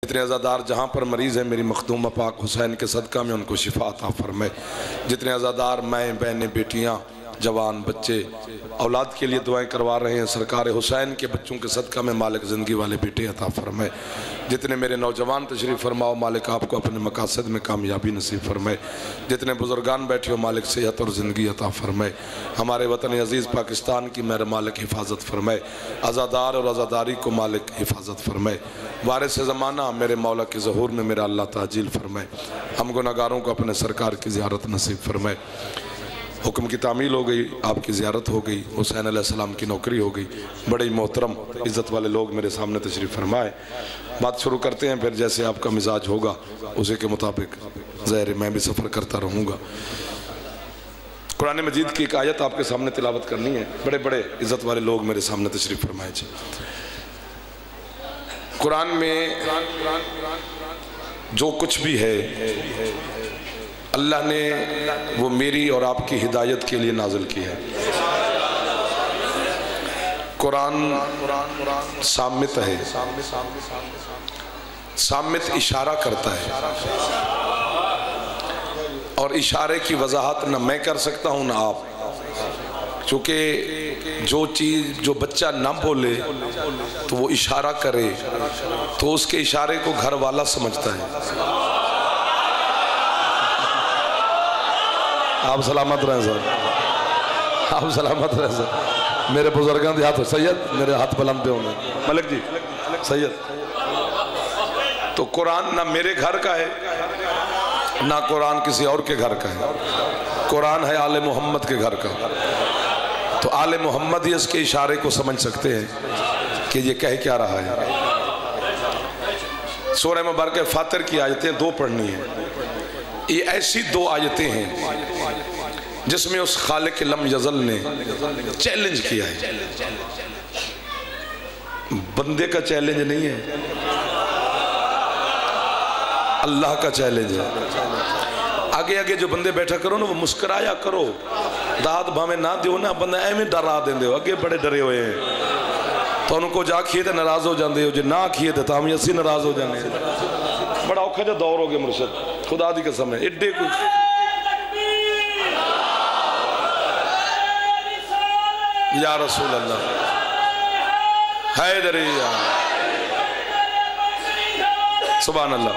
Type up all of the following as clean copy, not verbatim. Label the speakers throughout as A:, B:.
A: जितने अज़ादार जहाँ पर मरीज़ हैं मेरी मखदूमा पाक हुसैन के सदका में उनको शिफा अता फरमाए। जितने अज़ादार माएँ बहनें बेटियाँ जवान बच्चे औलाद के लिए दुआएं करवा रहे हैं सरकार हुसैन के बच्चों के सदका में मालिक ज़िंदगी वाले बेटे अता फरमाए। जितने मेरे नौजवान तशरीफ़ फरमाओ मालिक आपको अपने मकासद में कामयाबी नसीब फरमाए। जितने बुजुर्गान बैठे हो मालिक सेहत और ज़िंदगी अता फरमाए। हमारे वतन अज़ीज़ पाकिस्तान की मेरे मालिक हिफाजत फरमाए। आज़ादार और आज़ादारी को मालिक हिफाजत फरमाए। वारिस ज़माना मेरे मौला के ज़हूर में मेरा अल्लाह ताजील फरमाए। हम गुनाहगारों को अपने सरकार की ज़ियारत नसीब फरमाए। हुक्म की तामील हो गई, आपकी ज़ियारत हो गई, हुसैन अलैहिस्सलाम की नौकरी हो गई। बड़े ही मोहतरम इज़्ज़त वाले लोग मेरे सामने तशरीफ़ फरमाए। बात शुरू करते हैं, फिर जैसे आपका मिजाज होगा उसी के मुताबिक ज़ाहिर मैं भी सफ़र करता रहूँगा। कुरान मजीद की एक आयत आपके सामने तिलावत करनी है। बड़े बड़े इज़्ज़त वाले लोग मेरे सामने तशरीफ़ फरमाए। कुरान में जो कुछ भी है अल्लाह ने वो मेरी और आपकी हिदायत के लिए नाज़िल किया है। कुरान सामित है, सामित इशारा करता है और इशारे की वजाहत न मैं कर सकता हूँ ना आप, क्योंकि जो चीज़ जो बच्चा ना बोले तो वो इशारा करे तो उसके इशारे को घर वाला समझता है। आप सलामत रहें सर, आप सलामत रहें सर। मेरे बुजुर्गों के हाथ सैयद मेरे हाथ बुलंद पे होंगे मलिक जी सैयद। तो कुरान ना मेरे घर का है ना कुरान किसी और के घर का है। कुरान है आले मोहम्मद के घर का। तो आले मोहम्मद ही इसके इशारे को समझ सकते हैं कि ये कह क्या रहा है। सूरह मुबारक फातिर की आयतें दो पढ़नी है। ये ऐसी दो आयतें हैं जिसमें उस खालिक लम यज़ल ने चैलेंज किया है। बंदे का चैलेंज नहीं है, अल्लाह का चैलेंज है। आगे आगे जो बंदे बैठा करो ना वो मुस्कुराया करो, दाद भावे ना दो ना, बंदा एवं डरा देंदे हो। अगे बड़े डरे हुए हैं तो उनको जा आखिए तो नाराज हो जाते हो, जो ना आखिए तो तां भी असी नाराज हो जाने। बड़ा औखा जो दौर हो गया मुर्शद, खुदा दी कसम है। एडे को या रसूल अल्लाह हैदरिया सुभान अल्लाह।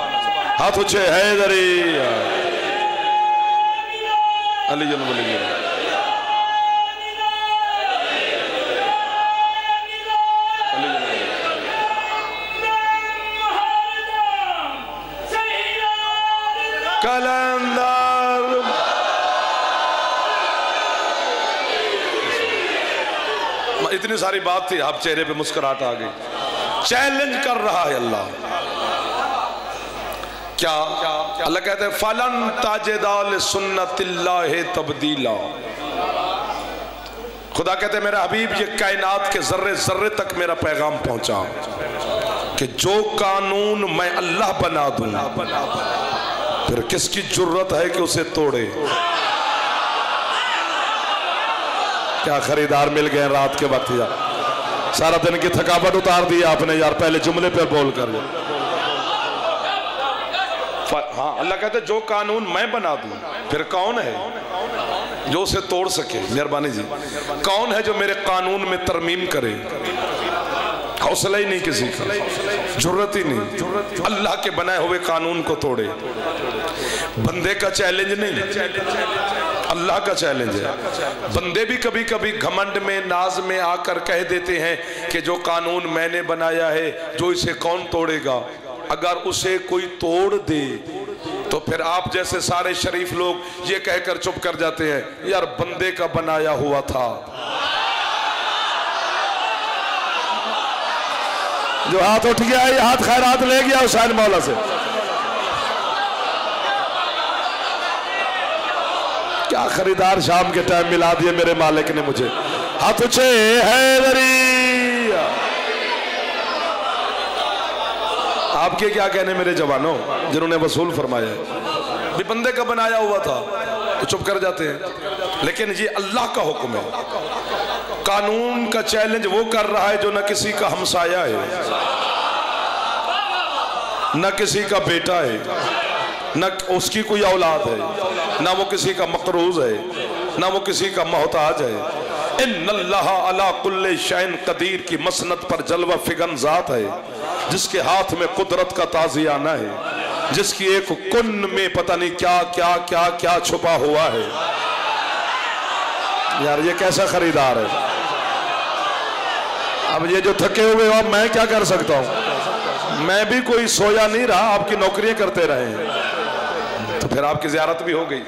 A: हाथ ऊंचे हैदरिया अली जन बोलेंगे। कलंदर इतनी सारी बात थी, आप चेहरे पे मुस्कुराहट आ गई। चैलेंज कर रहा है अल्लाह। क्या अल्लाह कहते हैं फलन ताजेदाल सुन्नतिल्लाह तब्दीला। खुदा कहते हैं मेरा हबीब ये कायनात के जर्रे जर्रे तक मेरा पैगाम पहुंचा कि जो कानून मैं अल्लाह बना दूं फिर किसकी जुर्रत है कि उसे तोड़े। क्या खरीदार मिल गए रात के वक्त यार, सारा दिन की थकावट उतार दी आपने यार पहले जुमले पे बोल कर। हाँ अल्लाह कहते जो कानून मैं बना दूं फिर कौन है जो उसे तोड़ सके। मेहरबानी जी, कौन है जो मेरे कानून में तरमीम करे। हौसला ही नहीं किसी का, जरूरत ही नहीं, अल्लाह के बनाए हुए कानून को तोड़े। बंदे का चैलेंज नहीं, अल्लाह का चैलेंज है। बंदे भी कभी कभी घमंड में नाज में आकर कह देते हैं कि जो कानून मैंने बनाया है जो इसे कौन तोड़ेगा। अगर उसे कोई तोड़ दे तो फिर आप जैसे सारे शरीफ लोग ये कहकर चुप कर जाते हैं यार बंदे का बनाया हुआ था। जो हाथ उठ गया ये हाथ खैरात ले गया हुसैन मौला से। क्या खरीदार शाम के टाइम मिला दिए मेरे मालिक ने मुझे। हाथ ऊंचे हैदरिया। आपके क्या कहने मेरे जवानों जिन्होंने वसूल फरमाया है। भी बंदे का बनाया हुआ था तो चुप कर जाते हैं, लेकिन ये अल्लाह का हुक्म है। कानून का चैलेंज वो कर रहा है जो न किसी का हमसाया है। न किसी का बेटा है, न उसकी कोई औलाद है, न वो किसी का मकरूज है, न वो किसी का मोहताज है। इन्नल्लाह अला कुल्ले शैन कदीर की मसनत पर जलवा फिगन जात है, जिसके हाथ में कुदरत का ताज़ियाना है, जिसकी एक कुन में पता नहीं क्या क्या क्या क्या छुपा हुआ है। यार ये कैसा खरीदार है। अब ये जो थके हुए हो, अब मैं क्या कर सकता हूँ? मैं भी कोई सोया नहीं रहा, आपकी नौकरियां करते रहे तो फिर आपकी ज़ियारत भी हो गई।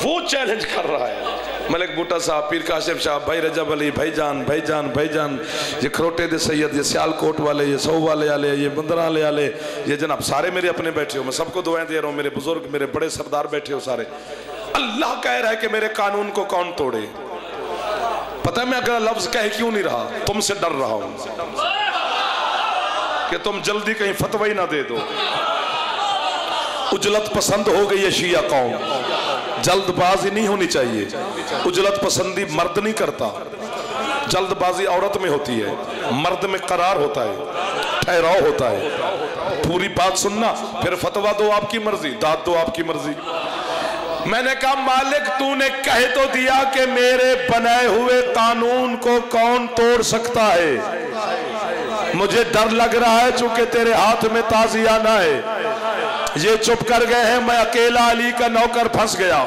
A: वो चैलेंज कर रहा है मलिक बूटा साहब, पीर काशिफ साहब, भाई रजब अली, भाईजान भाईजान भाईजान, ये खरोटे दे सैयद, ये सियालकोट वाले, ये सौ वाले आले, ये बंदरा वाले आले, ये जनाब सारे मेरे अपने बैठे हो, मैं सबको दुआएं दे रहा हूँ। मेरे बुजुर्ग, मेरे बड़े सरदार बैठे हो सारे। अल्लाह कह रहा है कि मेरे कानून को कौन तोड़े। पता है मैं अगर लफ्ज कह क्यों नहीं रहा? तुमसे डर रहा हूं कि तुम जल्दी कहीं फतवा ही ना दे दो। उजलत पसंद हो गई है शिया कौम, जल्दबाजी नहीं होनी चाहिए। उजलत पसंदी मर्द नहीं करता, जल्दबाजी औरत में होती है, मर्द में करार होता है, ठहराव होता है। पूरी बात सुनना, फिर फतवा दो आपकी मर्जी, दाद दो आपकी मर्जी। मैंने कहा मालिक तूने कह तो दिया कि मेरे बनाए हुए कानून को कौन तोड़ सकता है। मुझे डर लग रहा है चूंकि तेरे हाथ में ताज़ियाना है। ये चुप कर गए हैं, मैं अकेला अली का नौकर फंस गया।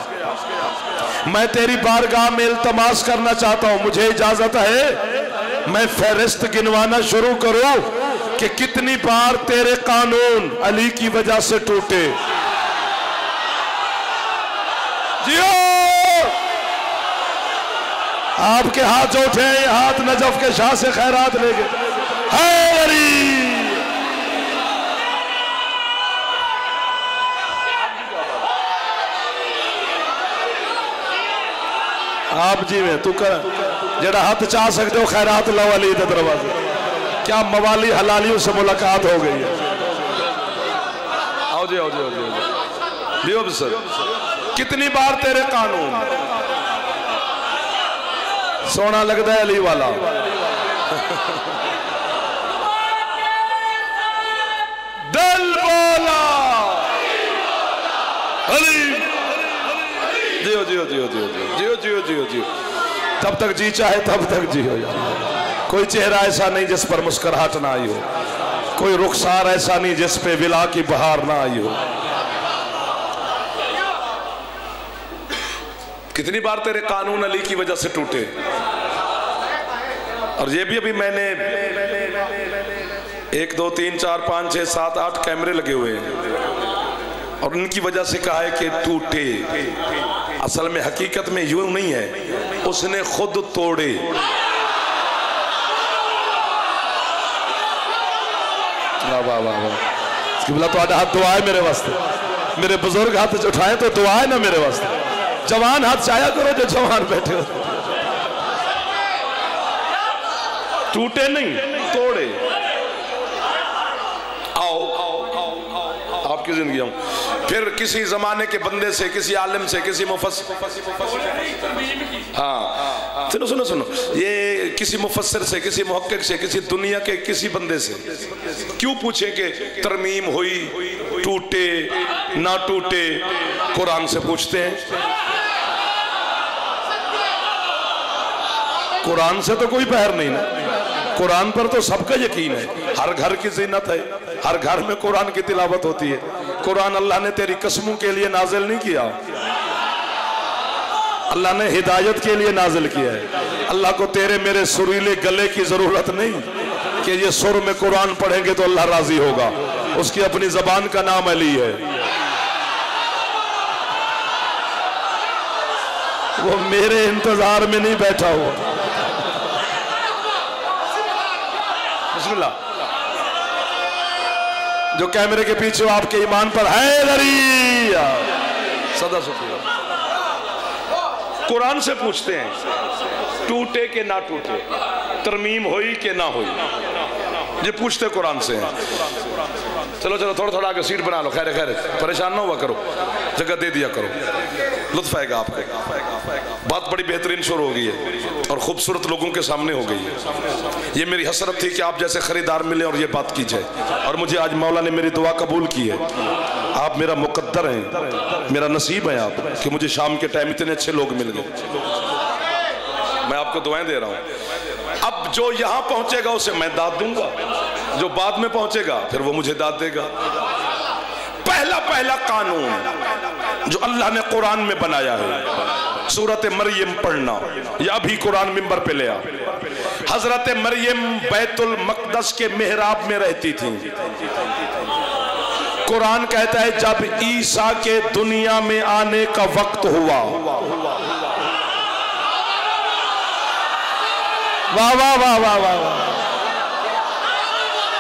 A: मैं तेरी बारगाह में इल्तमास करना चाहता हूं, मुझे इजाजत है मैं फहरिस्त गिनवाना शुरू करूं कि कितनी बार तेरे कानून अली की वजह से टूटे। जियो आपके हाथ जो उठे, हाथ नजफ के शाह से खैरात ले गए। आप जी में तू कर जरा हाथ चाह सकते हो, खैरात लो अली दे दरवाजे। क्या मवाली हलालियों से मुलाकात हो गई है। आओ जी आओ जी आओ जी लियो सर। कितनी बार तेरे कानून, सोना लगता है अली वाला। दिल बोला अली, जियो जियो जियो जियो जियो जियो जियो जियो, तब तक जी चाहे तब तक जियो। कोई चेहरा ऐसा नहीं जिस पर मुस्कुराहट ना आई हो, कोई रुखसार ऐसा नहीं जिस पे विला की बहार ना आई हो। कितनी बार तेरे कानून अली की वजह से टूटे। और ये भी अभी मैंने 1 2 3 4 5 6 7 8 कैमरे लगे हुए हैं और उनकी वजह से कहा है कि टूटे। असल में हकीकत में यूं नहीं है, उसने खुद तोड़े। वाह वाह वाह वाह। बोला तो हाथ दुआ है मेरे वास्ते, मेरे बुजुर्ग हाथ उठाए तो दुआ है ना मेरे वास्ते। जवान हाथ चाया करो जो जवान बैठे हो। टूटे नहीं, तोड़े। आओ आपकी जिंदगी हम फिर किसी जमाने के बंदे से, किसी आलिम से, किसी हाँ सुनो सुनो सुनो, ये किसी मुफस्सिर से, किसी मुहक्किक से, किसी दुनिया के किसी बंदे से क्यों पूछे कि तरमीम हुई, टूटे ना टूटे? कुरान से पूछते हैं। कुरान से तो कोई पहर नहीं ना, कुरान पर तो सबका यकीन है। हर घर की ज़ीनत है, हर घर में कुरान की तिलावत होती है। कुरान अल्लाह ने तेरी कसमों के लिए नाजिल नहीं किया, अल्लाह ने हिदायत के लिए नाजिल किया है। अल्लाह को तेरे मेरे सुरीले गले की जरूरत नहीं कि ये सुर में कुरान पढ़ेंगे तो अल्लाह राजी होगा। उसकी अपनी जबान का नाम अली है। वो मेरे इंतजार में नहीं बैठा हुआ। बिस्मिल्लाह। जो कैमरे के पीछे आपके ईमान पर हैदरी सदा शुक्रिया। कुरान से पूछते हैं टूटे के ना टूटे, तरमीम हुई के ना हुई, ये पूछते कुरान से हैं। चलो चलो थोड़ा थोड़ा आगे सीट बना लो, खैर खैर परेशान ना हुआ करो, जगह दे दिया करो, लुत्फ आएगा आपको। बात बड़ी बेहतरीन शुरू हो गई है और खूबसूरत लोगों के सामने हो गई है। ये मेरी हसरत थी कि आप जैसे खरीदार मिले और ये बात की जाए, और मुझे आज मौला ने मेरी दुआ कबूल की है। आप मेरा मुकद्दर हैं, मेरा नसीब है आप कि मुझे शाम के टाइम इतने अच्छे लोग मिल गए। मैं आपको दुआएं दे रहा हूं। अब जो यहां पहुंचेगा उसे मैं दाद दूंगा, जो बाद में पहुंचेगा फिर वो मुझे दाद देगा। पहला पहला कानून जो अल्लाह ने कुरान में बनाया है, सूरत मरियम पढ़ना, या भी कुरान मिंबर पे ले आ। हजरत मरियम बैतुल मक़दस के मेहराब में रहती थी। कुरान कहता है जब ईसा के दुनिया में आने का वक्त हुआ, वाह वाह वाह वाह वाह,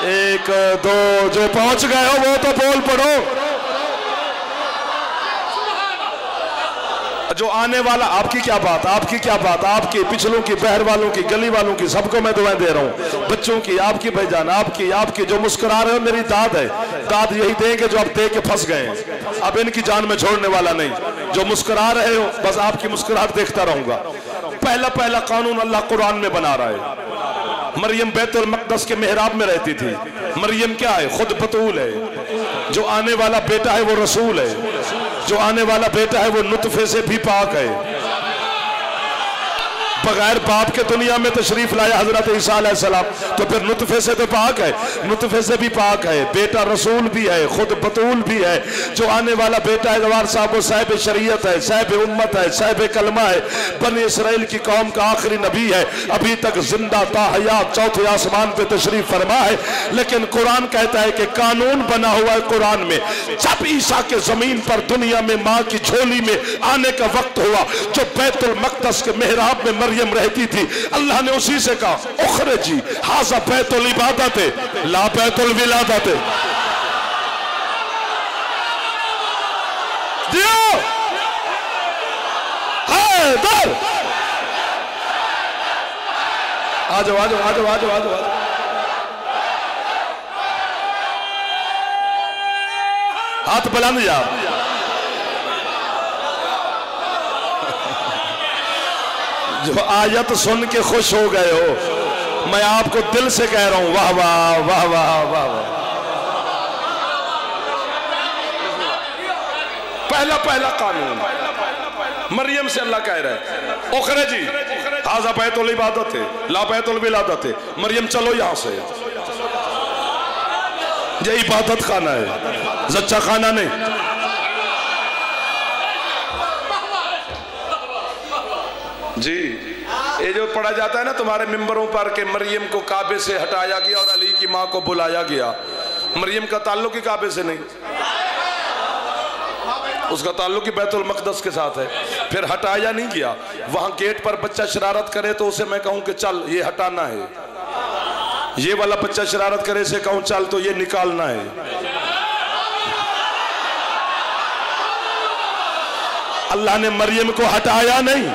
A: एक दो जो पहुंच गए हो वो तो बोल पड़ो। जो आने वाला, आपकी क्या बात, आपकी क्या बात, आपकी पिछलों की, बहर वालों की, गली वालों की, सबको मैं दुआएं दे रहा हूँ। बच्चों की, आपकी भाईजान, आपकी आपकी जो मुस्कुरा रहे हो मेरी दाद है। दाद यही देंगे जो अब दे के फंस गए हैं, अब इनकी जान में छोड़ने वाला नहीं। जो मुस्कुरा रहे हो बस आपकी मुस्कुराहट देखता रहूंगा। पहला पहला कानून अल्लाह कुरान में बना रहा है। मरियम बैतुल मक़दस के मेहराब में रहती थी। मरियम क्या है? खुद बतूल है। जो आने वाला बेटा है वो रसूल है। जो आने वाला बेटा है वो नुतफे से भी पाक है। बगैर बाप के दुनिया में तशरीफ लाया हजरत ईसा अलैहिस्सलाम, तो फिर नुतफे से तो पाक है, नुतफे से भी पाक है। बेटा रसूल भी है, खुद बतूल भी है। जो आने वाला बेटा है गवार साहब वो साहिब शरीयत है, साहिब उम्मत है, साहिब कलमा है, बनी इसराइल की कौम का आखिरी नबी है, अभी तक जिंदा ताहयात चौथे आसमान पे तशरीफ फरमा है। लेकिन कुरान कहता है कि कानून बना हुआ है कुरान में, जब ईसा के जमीन पर दुनिया में माँ की झोली में आने का वक्त हुआ, जो बैतुल मक़दस के मेहराब में मरियम रहती थी, अल्लाह ने उसी से कहा उखरजी हाज़ा बैतुल इबादत ला बैतुल विलादत। दियो हैदर, आ जाओ आ जाओ आ जाओ आ जाओ आ जाओ। हाथ बुलंद जा। जो आयत सुन के खुश हो गए हो, मैं आपको दिल से कह रहा हूं वाह वाह वाह वाह वाह वाह। पहला पहला कानून मरियम से अल्लाह कह रहा है उखरजी हाज़ा बैतुल इबादत है ला बैतुल विलादत है। मरियम चलो यहां से, ये इबादत खाना है, जच्चा खाना नहीं। जी ये जो पढ़ा जाता है ना तुम्हारे मिंबरों पर कि मरियम को काबे से हटाया गया और अली की माँ को बुलाया गया, मरियम का ताल्लुक ही काबे से नहीं, उसका ताल्लुक ही बैतुल मक़दस के साथ है। फिर हटाया नहीं गया। वहां गेट पर बच्चा शरारत करे तो उसे मैं कहूं कि चल ये हटाना है, ये वाला बच्चा शरारत करे से कहूं चल तो ये निकालना है। अल्लाह ने मरियम को हटाया नहीं,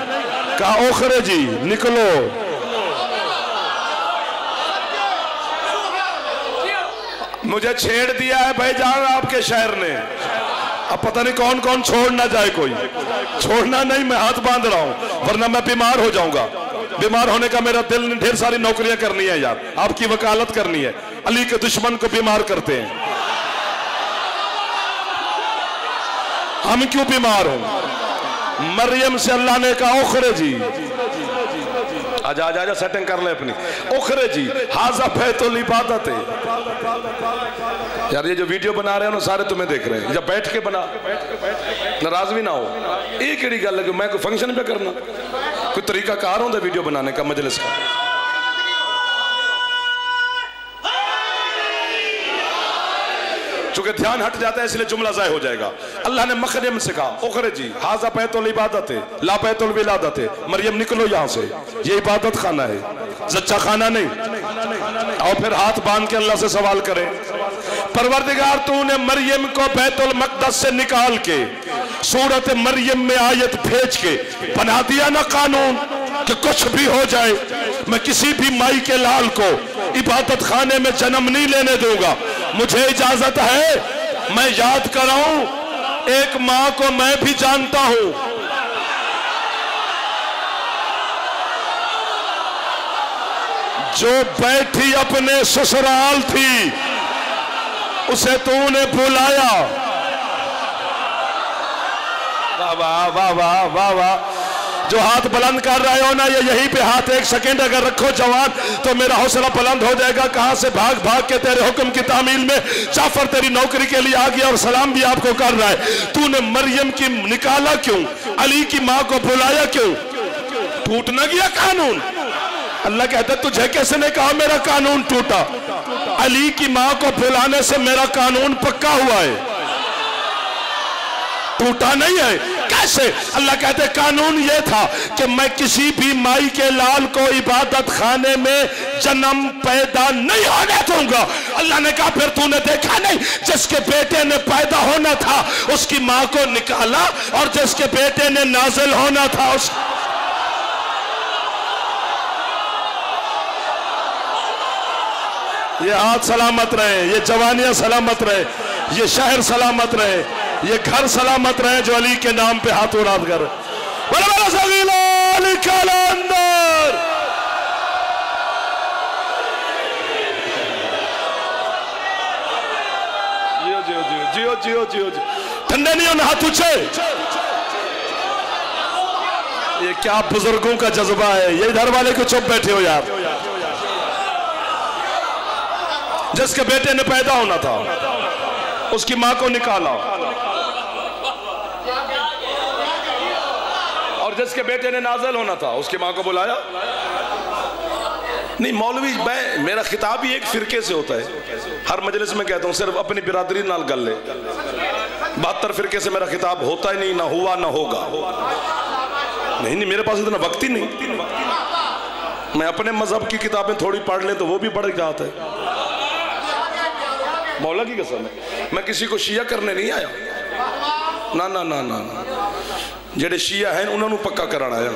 A: कहा ओखरे जी निकलो। मुझे छेड़ दिया है भाईजान आपके शहर ने, अब पता नहीं कौन कौन छोड़ ना जाए। कोई छोड़ना नहीं, मैं हाथ बांध रहा हूं वरना मैं बीमार हो जाऊंगा। बीमार होने का मेरा दिल नहीं, ढेर सारी नौकरियां करनी है यार, आपकी वकालत करनी है। अली के दुश्मन को बीमार करते हैं, हम क्यों बीमार हो? मरियम से अल्लाह ने कहा उखरे जी, आजा आजा आजा सेटिंग कर ले अपनी। उखरे जी हाज़ा बैतुल इबादत है। यार ये जो वीडियो बना रहे हो ना सारे तुम्हें देख रहे हैं, जब बैठ के बना, नाराज भी ना हो। एक ही गल है कि मैं कोई फंक्शन पे करना, कोई तरीका कार होता वीडियो बनाने का, मजलिस का। चूंकि ध्यान हट जाता है इसलिए जुमला ज़ाय हो जाएगा। अल्लाह ने मरियम से कहा उखरे जी हाज़ा बैतुल इबादत है ला बैतुल विलादत है। मरियम निकलो यहाँ से, ये इबादत खाना है, जच्चा खाना नहीं। और फिर हाथ बांध के अल्लाह से सवाल करें, परवरदिगार तूने मरियम को बैतुल मक़दस से निकाल के सूरत मरियम में आयत भेज के बना दिया ना कानून कि कुछ भी हो जाए मैं किसी भी माई के लाल को इबादत खाने में जन्म नहीं लेने दूंगा। मुझे इजाजत है मैं याद कराऊं, एक मां को मैं भी जानता हूं। जो बैठी अपने ससुराल थी उसे तूने बुलाया। वाह वाह वाह वाह वाह वाह। जो हाथ बुलंद कर रहे हो ना, ये यहीं पे हाथ एक सेकंड अगर रखो जवान, तो मेरा हौसला बुलंद हो जाएगा। कहां से भाग भाग के तेरे हुक्म की तामील में जाफर तेरी नौकरी के लिए आ गया और सलाम भी आपको कर रहा है। तूने मरियम की निकाला क्यों? अली की मां को बुलाया क्यों? टूट ना गया कानून? अल्लाह कहता तुझे कैसे ने कहा मेरा कानून टूटा? अली की मां को बुलाने से मेरा कानून पक्का हुआ है, टूटा नहीं है। कैसे? अल्लाह कहते कानून ये था कि मैं किसी भी माई के लाल को इबादत खाने में जन्म पैदा नहीं होने दूंगा। अल्लाह ने कहा फिर तूने देखा नहीं, जिसके बेटे ने पैदा होना था उसकी मां को निकाला, और जिसके बेटे ने नाजिल होना था उस ये हाथ सलामत रहे, ये जवानियां सलामत रहे, ये शहर सलामत रहे, ये घर सलामत रहे जो अली के नाम पे हाथ उड़ा कर अंदर। जियो जियो जियो जियो जियो जियो जियो, ठंडे नहीं होना, हाथ ऊंचे। ये क्या बुजुर्गों का जज्बा है। ये इधर वाले को चुप बैठे हो यार। जिसके बेटे ने पैदा होना था उसकी मां को निकाला, और जिसके बेटे ने नाज़िल होना था उसकी मां को बुलाया। नहीं मौलवी, मेरा खिताब ही एक फिरके से होता है। हर मजलिस में कहता हूं सिर्फ अपनी बिरादरी नाल गल ले। 72 फिरके से मेरा खिताब होता ही नहीं, ना हुआ ना होगा। नहीं नहीं, मेरे पास इतना वक्त ही नहीं। मैं अपने मजहब की किताबें थोड़ी पढ़ ले तो वो भी पढ़ जाता है। मौला की कसम है, मैं किसी को शिया करने नहीं आया। ना ना ना ना, जेडे शिया हैं उन्होंने पक्का कराना आया।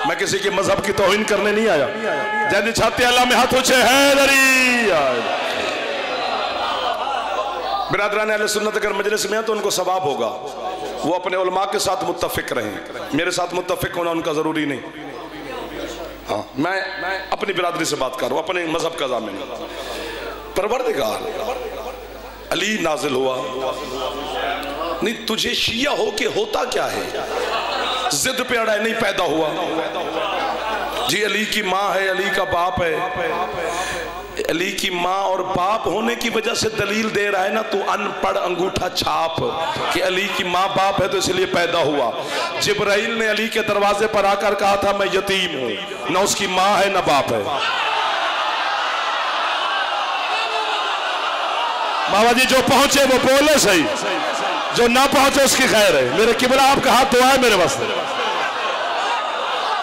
A: मैं किसी के मजहब की तौहीन करने नहीं आया। जैसे छाते अल्लाह में हाथ ऊंचे है। बिरादरान अहले सुन्नत अगर मजलिस में है तो उनको सवाब होगा, वो अपने उलमा के साथ मुत्तफिक रहें। मेरे साथ मुत्तफिक होना उनका जरूरी नहीं। हाँ, मैं अपनी बिरादरी से बात कर रहा हूँ, अपने मजहब का ज़ामिन। परवरदिगार अली नाजिल हुआ। नहीं तुझे शिया हो के होता क्या है? जिद पे अड़ा नहीं पैदा हुआ जी। अली की माँ है, अली का बाप है। अली की माँ और बाप होने की वजह से दलील दे रहा है ना तू अनपढ़ अंगूठा छाप कि अली की माँ बाप है तो इसलिए पैदा हुआ। जिब्राइल ने अली के दरवाजे पर आकर कहा था मैं यतीम हूं, ना उसकी माँ है ना बाप है। बाबा जी जो पहुंचे वो बोले सही, जो ना पहुंचे उसकी खैर है। मेरे किबला आपका हाथ दुआ है मेरे वास्ते।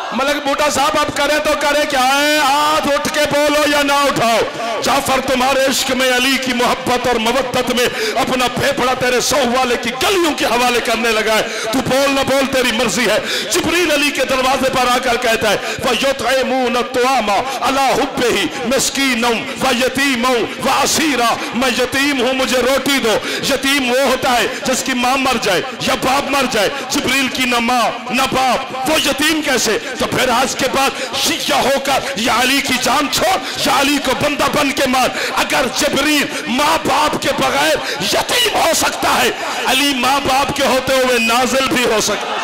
A: मलक बूटा साहब आप करें तो करें क्या है? हाथ उठ के बोलो या ना उठाओ। जाफर तुम्हारे इश्क में, अली की मोहब्बत और मवद्दत में अपना फेफड़ा तेरे सौ वाले की गलियों के हवाले करने लगा है। तू बोल ना बोल तेरी मर्जी है। जिब्रील अली के दरवाजे पर आकर कहता है वयुतइमून अत्तआमा अला हुब्बिही मिस्कीनम व यतीमम व असीरा। मैं यतीम हूं, मुझे रोटी दो। यतीम वो होता है जिसकी मां मर जाए या बाप मर जाए। जिब्रील की न मां न बाप, वो यतीम कैसे? तो फिर आज के बाद शिया होकर या अली की जान छोड़ या अली को बंदा बन के मार। अगर जिब्रील माँ बाप के बगैर यतीम हो सकता है, अली माँ बाप के होते हुए नाजिल भी हो सकता है।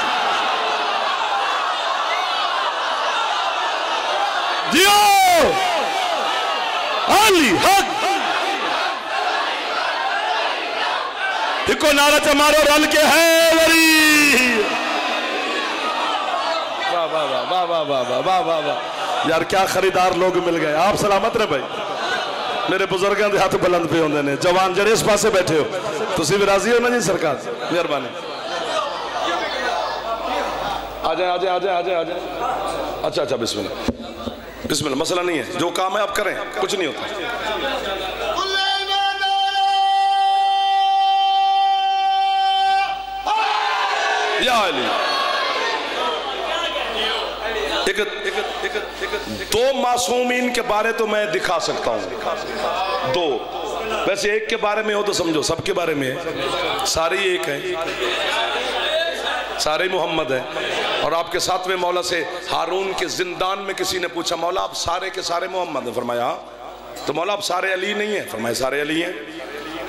A: जियो अली हक इको नारा चमारो रल के है वरी। वाह वाह वाह वाह वाह वाह वाह वाह वाह यार, क्या खरीदार लोग मिल गए। आप सलामत रहे भाई। मेरे बुजुर्गों के हाथ बुलंद पे होंगे ने। जवान जड़े इस पासे बैठे हो, तुसी भी राजी हो ना जी? सरकार मेहरबानी। आ जाए आ जाए आ जाए आ जाए आ जाए। अच्छा अच्छा, बिस्मिल्लाह बिस्मिल्लाह। मसला नहीं है, जो काम है आप करें, कुछ नहीं होता। या अली दो मासूमीन के बारे तो मैं दिखा सकता हूँ, दो। वैसे एक के बारे में हो तो समझो सबके बारे में है, सारे एक हैं, सारे मोहम्मद हैं। और आपके सातवें मौला से हारून के जिंदान में किसी ने पूछा, मौला आप सारे के सारे मोहम्मद हैं? फरमाया तो मौला आप सारे अली नहीं हैं? फरमाया सारे अली हैं।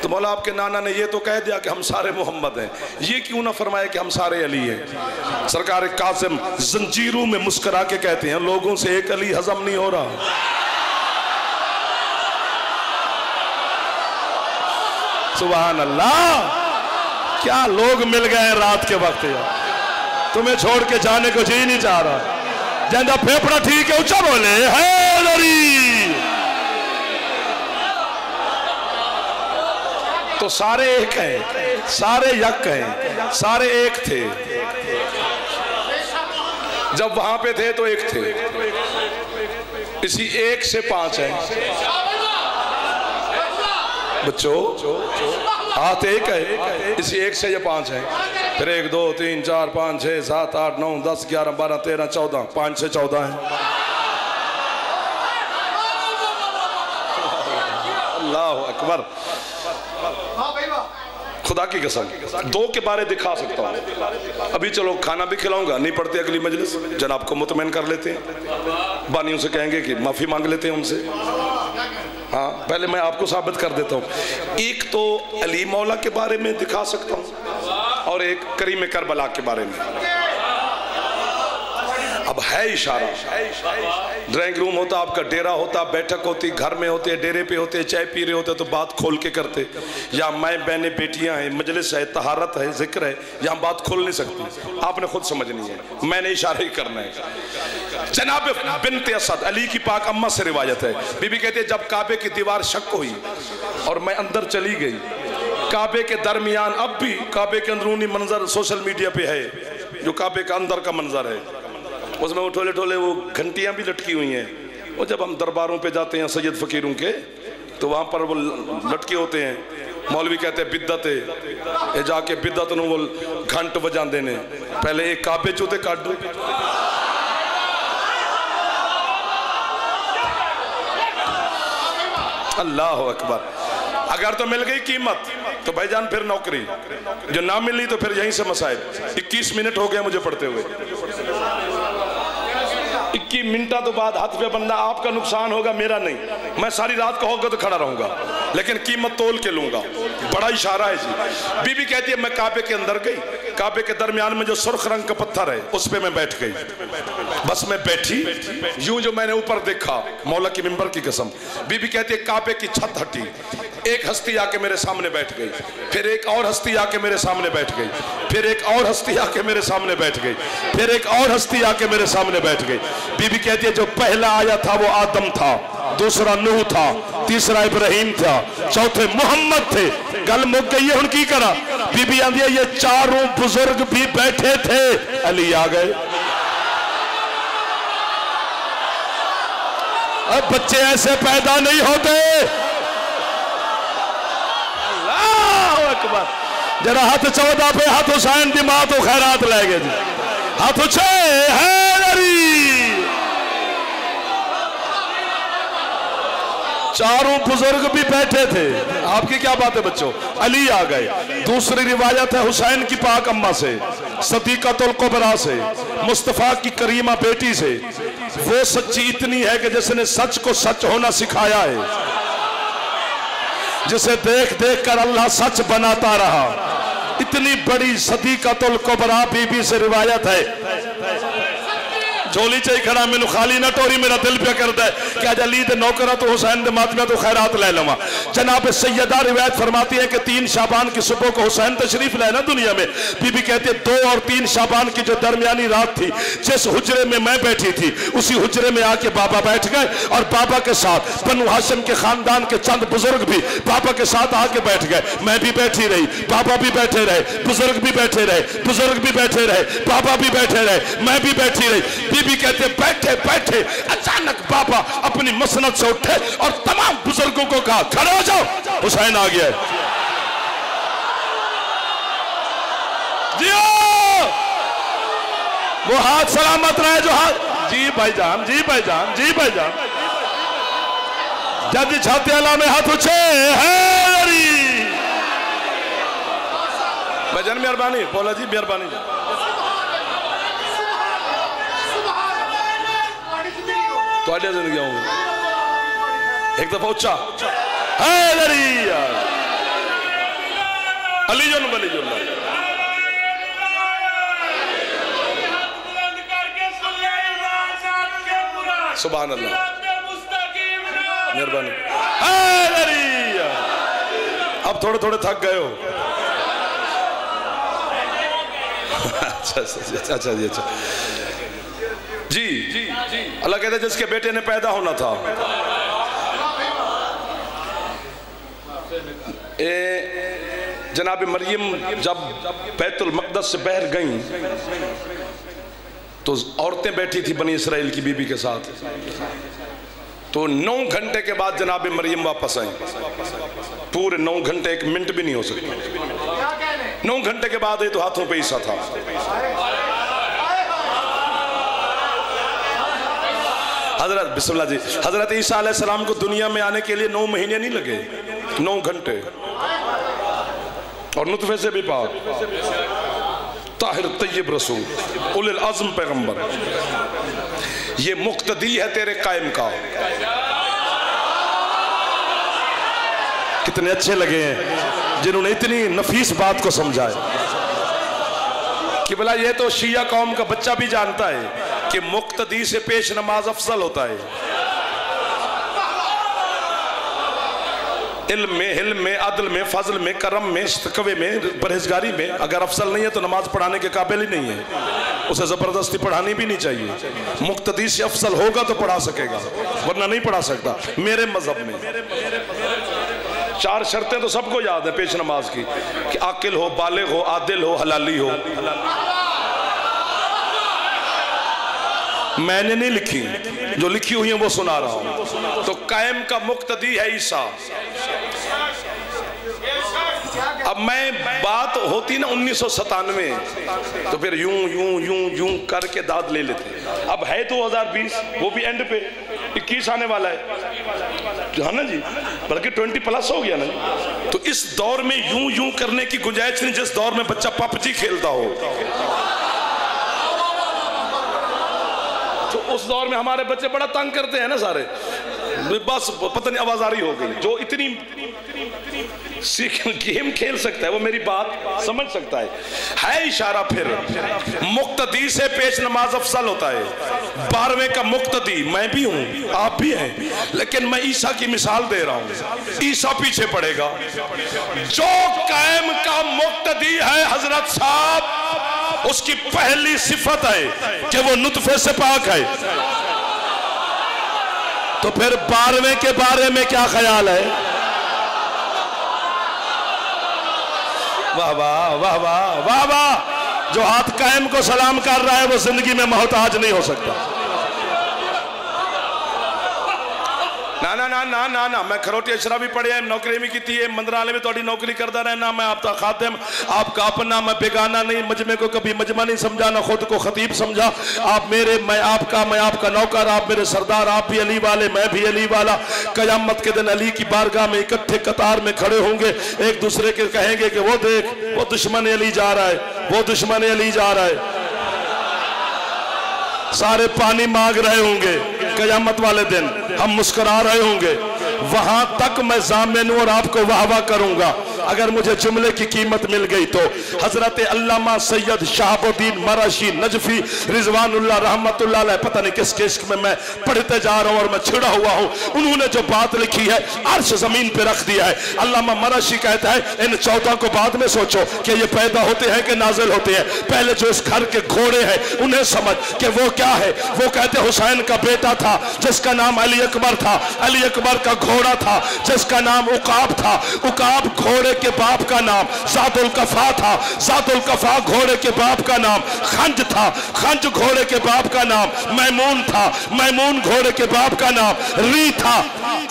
A: तो मौला आपके नाना ने ये तो कह दिया कि हम सारे मोहम्मद हैं, ये क्यों ना फरमाया कि हम सारे अली हैं? सरकार कासिम जंजीरों में मुस्कुरा के कहते हैं, लोगों से एक अली हजम नहीं हो रहा। सुभान अल्लाह, क्या लोग मिल गए रात के वक्त यार, तुम्हें छोड़ के जाने को जी नहीं चाह रहा। जिंदा फेफड़ा ठीक है, ऊंचा बोले हैदरी। तो सारे एक हैं, सारे यक हैं, सारे एक थे। जब वहां पे थे तो एक थे, इसी एक से पांच हैं। बच्चों हाथ एक है, इसी एक से ये पांच है। फिर 1 2 3 4 5 6 7 8 9 10 11 12 13 14, 5 से 14 है। अल्लाह अकबर। खुदा की कसम दो के बारे दिखा सकता हूँ। अभी चलो खाना भी खिलाऊंगा, नहीं पड़ते अगली मजलिस, जनाब को मुतमईन कर लेते हैं, बानियों से कहेंगे कि माफी मांग लेते हैं उनसे। हाँ पहले मैं आपको साबित कर देता हूँ। एक तो अली मौला के बारे में दिखा सकता हूँ और एक करीम करबला के बारे में। अब है इशारा, ड्राइंग रूम होता, आपका डेरा होता, बैठक होती, घर में होते, डेरे पे होते, चाय पी रहे होते तो बात खोल के करते। या माएँ बहनें बेटियां हैं, मजलिस है, तहारत है, जिक्र है, यहाँ बात खोल नहीं सकती, आपने खुद समझनी है, मैंने इशारा ही करना है। जनाब बिन्ते असद अली की पाक अम्मा से रिवायत है, बीबी कहती है जब काबे की दीवार शक हुई और मैं अंदर चली गई, काबे के दरमियान अब भी काबे के अंदरूनी मंजर सोशल मीडिया पे है, जो काबे का अंदर का मंजर है, उसमें वो ठोले ठोले वो घंटियां भी लटकी हुई हैं। और जब हम दरबारों पे जाते हैं सैयद फकीरों के, तो वहाँ पर वो लटके होते हैं, मौलवी कहते हैं बिद्दत है, ये जाके बिद्दत नु वो घंट बजा देने, पहले एक काबे चूते काट दो। अल्लाह अकबर। अगर तो मिल गई कीमत तो भाईजान फिर नौकरी, जो ना मिली तो फिर यहीं से मसाइल। 21 मिनट हो गए मुझे पढ़ते हुए, 21 मिनटा तो बाद हाथ पे बनना, आपका नुकसान होगा मेरा नहीं, मैं सारी रात का होगा तो खड़ा रहूंगा, लेकिन कीमत तोल के लूंगा। बड़ा इशारा है जी। बीबी कहती है मैं काबे के अंदर गई, काबे के दरमियान में जो सुर्ख रंग का पत्थर है उस पे मैं बैठ गई, बस मैं बैठी, यूं जो मैंने ऊपर देखा, मौला की मिंबर की कसम, बीबी कहती है काबे की छत हटी, एक हस्ती आके मेरे सामने बैठ गई, फिर एक और हस्ती आके मेरे सामने बैठ गई, फिर एक और हस्ती आके मेरे सामने बैठ गई, फिर एक और हस्ती आके मेरे सामने बैठ गई। बीबी कहती है जो पहला आया था वो आदम था, दूसरा नूह था, तीसरा इब्राहिम था, चौथे मोहम्मद थे। गल मुक गई है, हुण की करा? बीबी आंदी है ये चारों बुजुर्ग भी बैठे थे, अली आ गए। अब बच्चे ऐसे पैदा नहीं होते। अल्लाह अकबर। जरा हाथ 14 पे हाथ हुसैन दी मां तो खैरात ले गए जी, हाथ उछे हैदरी। चारों बुजुर्ग भी बैठे थे, आपकी क्या बात है बच्चों? अली आ गए। दूसरी रिवायत है हुसैन की पाक अम्मा से, सदीक़तुल कुबरा से, मुस्तफ़ा की करीमा बेटी से, वो सच्ची इतनी है कि जिसने सच को सच होना सिखाया है, जिसे देख देख कर अल्लाह सच बनाता रहा। इतनी बड़ी सदीक़तुल कुबरा बीबी से रिवायत है। झोली चाहिए खड़ा, मैनू खाली ना टोरी, मेरा दिल पे करता है कि आज अली दे नौकरा तो हुसैन दे मातमिया तो खैरात ले लवा। जनाब सैयदा रिवायत फरमाती है कि 3 शाबान की सुबह को हुसैन तशरीफ लाए ना दुनिया में। बीबी कहती है 2 और 3 शाबान की जो दरमियानी रात थी, जिस हुजरे में मैं बैठी थी उसी हुजरे में आके बाबा बैठ गए, और बाबा के साथ बनु हाशिम के खानदान के चंद बुजुर्ग भी बाबा के साथ आके बैठ गए। मैं भी बैठी रही, बाबा भी बैठे रहे, बुजुर्ग भी बैठे रहे, बुजुर्ग भी बैठे रहे, बाबा भी बैठे रहे, मैं भी बैठी रही। बीबी कहते बैठे बैठे अचानक बाबा अपनी मसनद से उठे और तमाम बुजुर्गों को कहा खड़े हो जाओ, हुसैन आ गया है। जियो, वो हाथ सलामत रहे जो हाथ जी भाईजान, जी भाईजान, जी भाईजान। जज छाते अला में हाथ उछे है भाईजान, मेहरबानी बोला जी, मेहरबानी। थोड़ी जिंदगी आऊंगी एक दफा उच्चा अली जो बली जो सुभान अल्लाह, मेहरबानी। अब थोड़े थोड़े थक गए हो। अच्छा जी, अच्छा जी जी जी। अल्लाह कहते जिसके बेटे ने पैदा होना था, जनाब मरियम जब बैतुल मक़दस से बाहर गईं तो औरतें बैठी थी बनी इसराइल की बीबी के साथ। तो 9 घंटे के बाद जनाब मरियम वापस आई। पूरे 9 घंटे, 1 मिनट भी नहीं हो सकता। 9 घंटे के बाद ये तो हाथों पे ईसा था। हजरत बिस्मिल्लाह जी, हजरत ईसा अलैहिस्सलाम को दुनिया में आने के लिए 9 महीने नहीं लगे, 9 घंटे। और नुतफे से भी पाक, ताहिर तय्यब रसूल, उलिल अज़्म पैगंबर। ये मुक्तदी है तेरे कायम का। कितने अच्छे लगे हैं जिन्होंने इतनी नफीस बात को समझा है कि भला ये तो शिया कौम का बच्चा भी जानता है कि मुक्तदी से पेश नमाज अफजल होता है। इल्म में, हिल्म में, अदल में, फजल में, करम में, तकवे में, परहेजगारी में अगर अफजल नहीं है तो नमाज पढ़ाने के काबिल ही नहीं है। उसे जबरदस्ती पढ़ानी भी नहीं चाहिए। मुक्तदी से अफजल होगा तो पढ़ा सकेगा, वरना नहीं पढ़ा सकता। मेरे मजहब में 4 शर्तें तो सबको याद है पेश नमाज की, कि आकिल हो, बालिग हो, आदिल हो, हलाली हो। मैंने नहीं लिखी, जो लिखी हुई है वो सुना रहा हूं। तो कायम का मुक्तदी है ईसा। अब मैं बात होती ना 1997, तो फिर यूं यूं यूं यूं करके दाद ले लेते। अब है 2020, वो भी एंड पे 21 आने वाला है ना जी, बल्कि 20+ हो गया ना। तो इस दौर में यूं यूं करने की गुंजाइश नहीं जिस दौर में बच्चा पबजी खेलता हो। तो उस दौर में हमारे बच्चे बड़ा तंग करते हैं ना सारे, बस पता नहीं आवाजारी हो गई। जो इतनी गेम खेल सकता है वो मेरी बात समझ सकता है इशारा। फिर मुक्तदी से पेश नमाज अफसल होता है। 12वें का मुक्तदी मैं भी हूं, आप भी हैं, लेकिन मैं ईसा की मिसाल दे रहा हूं। ईसा पीछे पड़ेगा। जो कायम का मुक्तदी है हजरत साहब, उसकी पहली सिफत है कि वो नुतफे से पाक है। तो फिर 12वें के बारे में क्या ख्याल है? वाह वाह वाह वाह वाह वाह। जो हाथ कायम को सलाम कर रहा है वो जिंदगी में मोहताज नहीं हो सकता। ना ना ना ना ना ना, मैं खरोटी अशरा भी पढ़े, नौकरी भी की है, मंदराले में थोड़ी नौकरी करता रहना। मैं आपका खातिम, आपका अपना, मैं बेगाना नहीं। मजमे को कभी मजमा नहीं समझा, ना खुद को खतीब समझा। आप मेरे, मैं आपका नौकर, आप मेरे सरदार। आप भी अली वाले, मैं भी अली वाला। कयामत के दिन अली की बारगाह में इकट्ठे कतार में खड़े होंगे, एक दूसरे के कहेंगे कि वो देख, वो दुश्मन अली जा रहा है, वो दुश्मन अली जा रहा है। सारे पानी मांग रहे होंगे। कयामत वाले दिन हम मुस्कुरा रहे होंगे। वहां तक मैं जामिन और आपको वाह वाह करूंगा अगर मुझे जुमले की कीमत मिल गई तो। हजरत अल्लामा सैयद शहाबुद्दीन मराशी नजफी रिजवानुल्लाह रहमतुल्लाह अलैह, पता नहीं किस इश्क में मैं पढ़ते जा रहा हूं और मैं छिड़ा हुआ हूं। उन्होंने जो बात लिखी है अर्श जमीन पे रख दिया है। अल्लामा मराशी कहता है इन 14 को बाद में सोचो कि ये पैदा होते हैं कि नाजिल होते हैं। पहले जो इस घर के घोड़े हैं उन्हें समझ कि वो क्या है। वो कहते हुसैन का बेटा था जिसका नाम अली अकबर था। अली अकबर का घोड़ा था जिसका नाम उकाब था। उकाब घोड़े के बाप का नाम ज़ातुल कफ़ा था। ज़ातुल कफ़ा घोड़े के बाप का नाम खंज था। खंज घोड़े के बाप का नाम मैमून था। मैमून घोड़े के बाप का नाम री था।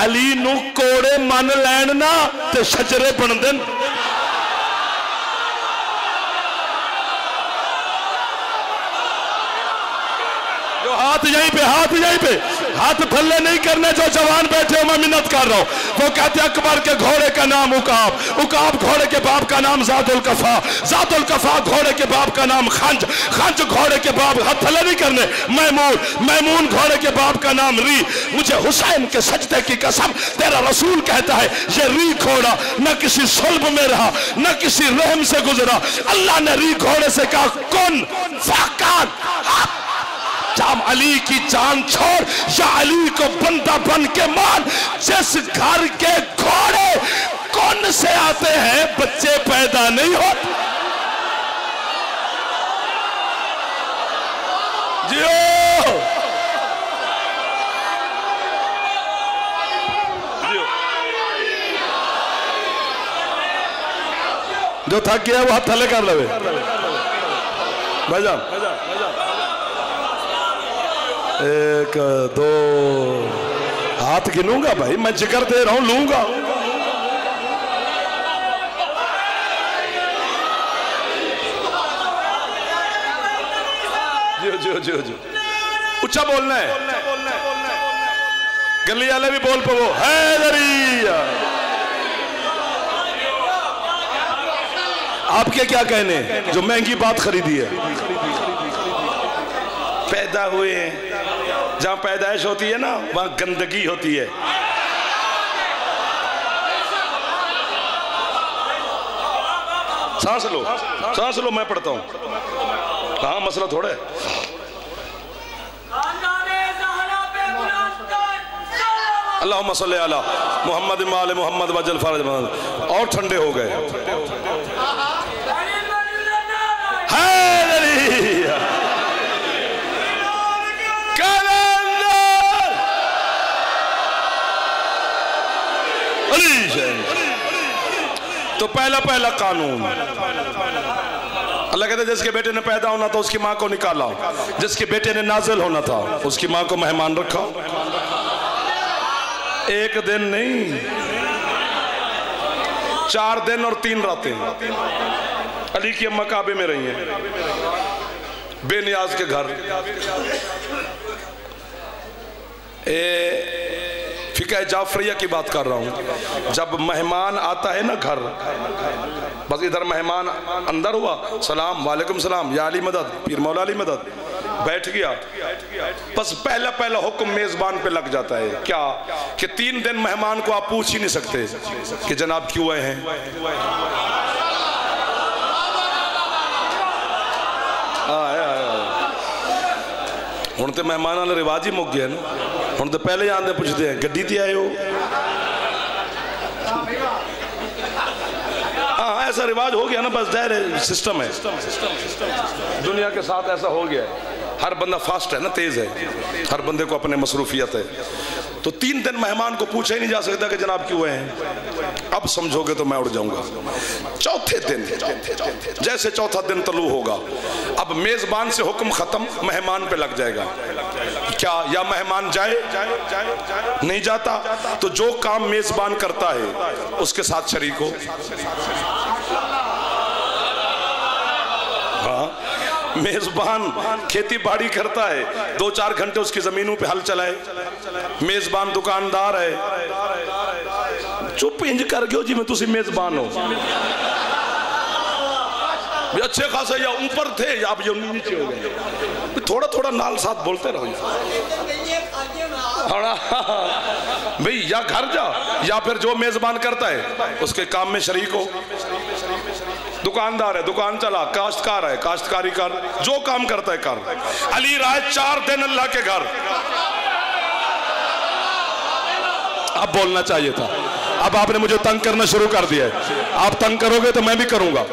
A: अली नू कोड़े मन लैन ना ते शजरे बन देन। जो हाथ यहीं पे, हाथ यहीं पे, हाथ थल्ले नहीं करने जो जवान बैठे हो, मैं मिन्नत कर रहा हूँ। वो कहते हैं अकबर के घोड़े का नाम उकाब, उकाब घोड़े के बाप का नाम जातुल कफा, जातुल कफा घोड़े के बाप का नाम खंज, खंज घोड़े के बाप, हाथ थल्ले नहीं करने, मैमून, मैमून घोड़े के बाप का नाम री। मुझे हुसैन के सजदे की कसम, तेरा रसूल कहता है ये री घोड़ा न किसी सुल्ब में रहा न किसी रहम से गुजरा। अल्लाह ने री घोड़े से कहा कुन फाकान, जाम अली की जान छोड़ या अली को बंदा बन के मान। जिस घर के घोड़े कौन से आते हैं बच्चे पैदा नहीं होते। जियो जो थक गया वो हाथ थले कर ले भाईजान। एक दो हाथ गिनूंगा भाई, मैं जिक्र दे रहा हूं, लूंगा। जो जो जो जो ऊंचा बोलना है, गली वाले भी बोल पो हैदरिया। आपके क्या कहने जो महंगी बात खरीदी है। पैदा हुए हैं, जहां पैदाइश होती है ना वहां गंदगी होती है। सांस लो, सांस लो, मैं पढ़ता हूं। हाँ मसला थोड़ा है। अल्लाहुम्मा सल्ली अला मुहम्मद माल मुहम्मद वजल फरज मोहम्मद। और ठंडे हो गए। तो पहला पहला कानून अल्लाह कहते जिसके बेटे ने पैदा होना था उसकी माँ को निकाला, जिसके बेटे ने नाजिल होना था उसकी माँ को मेहमान रखा। एक दिन नहीं, 4 दिन और 3 रातें अली की अम्मा काबे में रही हैं, बेनियाज के घर। फिका जाफरिया की बात कर रहा हूँ। जब मेहमान आता है ना घर, बस इधर मेहमान अंदर हुआ, सलाम वालेकुम सलाम, या अली मदद, पीर मौला अली मदद, बैठ गया, बस पहला पहला हुक्म मेजबान पे लग जाता है। क्या कि 3 दिन मेहमान को आप पूछ ही नहीं सकते कि जनाब क्यों आए हैं। हुण तो मेहमान वाला रिवाज ही मुक गया ना। हुण तो पहले आंदे पूछते हैं गड्डी ते आए हो। हाँ ऐसा रिवाज हो गया ना, बस जाहिर सिस्टम है, दुनिया के साथ ऐसा हो गया है। हर बंदा फास्ट है ना, तेज है, हर बंदे को अपने मसरूफियत है। तो 3 दिन मेहमान को पूछा ही नहीं जा सकता कि जनाब क्यों आए हैं। अब समझोगे तो मैं उड़ जाऊंगा। चौथे दिन जैसे चौथा दिन तलू होगा, अब मेजबान से हुक्म खत्म, मेहमान पे लग जाएगा। क्या या मेहमान जाए नहीं जाता, तो जो काम मेजबान करता है उसके साथ शरीक हो। मेजबान खेती बाड़ी करता है, 2-4 घंटे उसकी जमीनों पे हल चलाए। मेजबान दुकानदार है, चुप इंज कर गयो जी मैं तुसी मेजबान हो। अच्छे खासे या ऊपर थे या अब ये नीचे हो गए, थोड़ा थोड़ा नाल साथ बोलते रहो भाई। या घर जा या फिर जो मेजबान करता है उसके काम में शरीक हो। दुकानदार है, दुकान चला, काश्तकार है, काश्तकारी कर, जो काम करता है कर। अली राय 4 दिन अल्लाह के घर। अब बोलना चाहिए था, अब आपने मुझे तंग करना शुरू कर दिया है। आप तंग करोगे तो मैं भी करूंगा।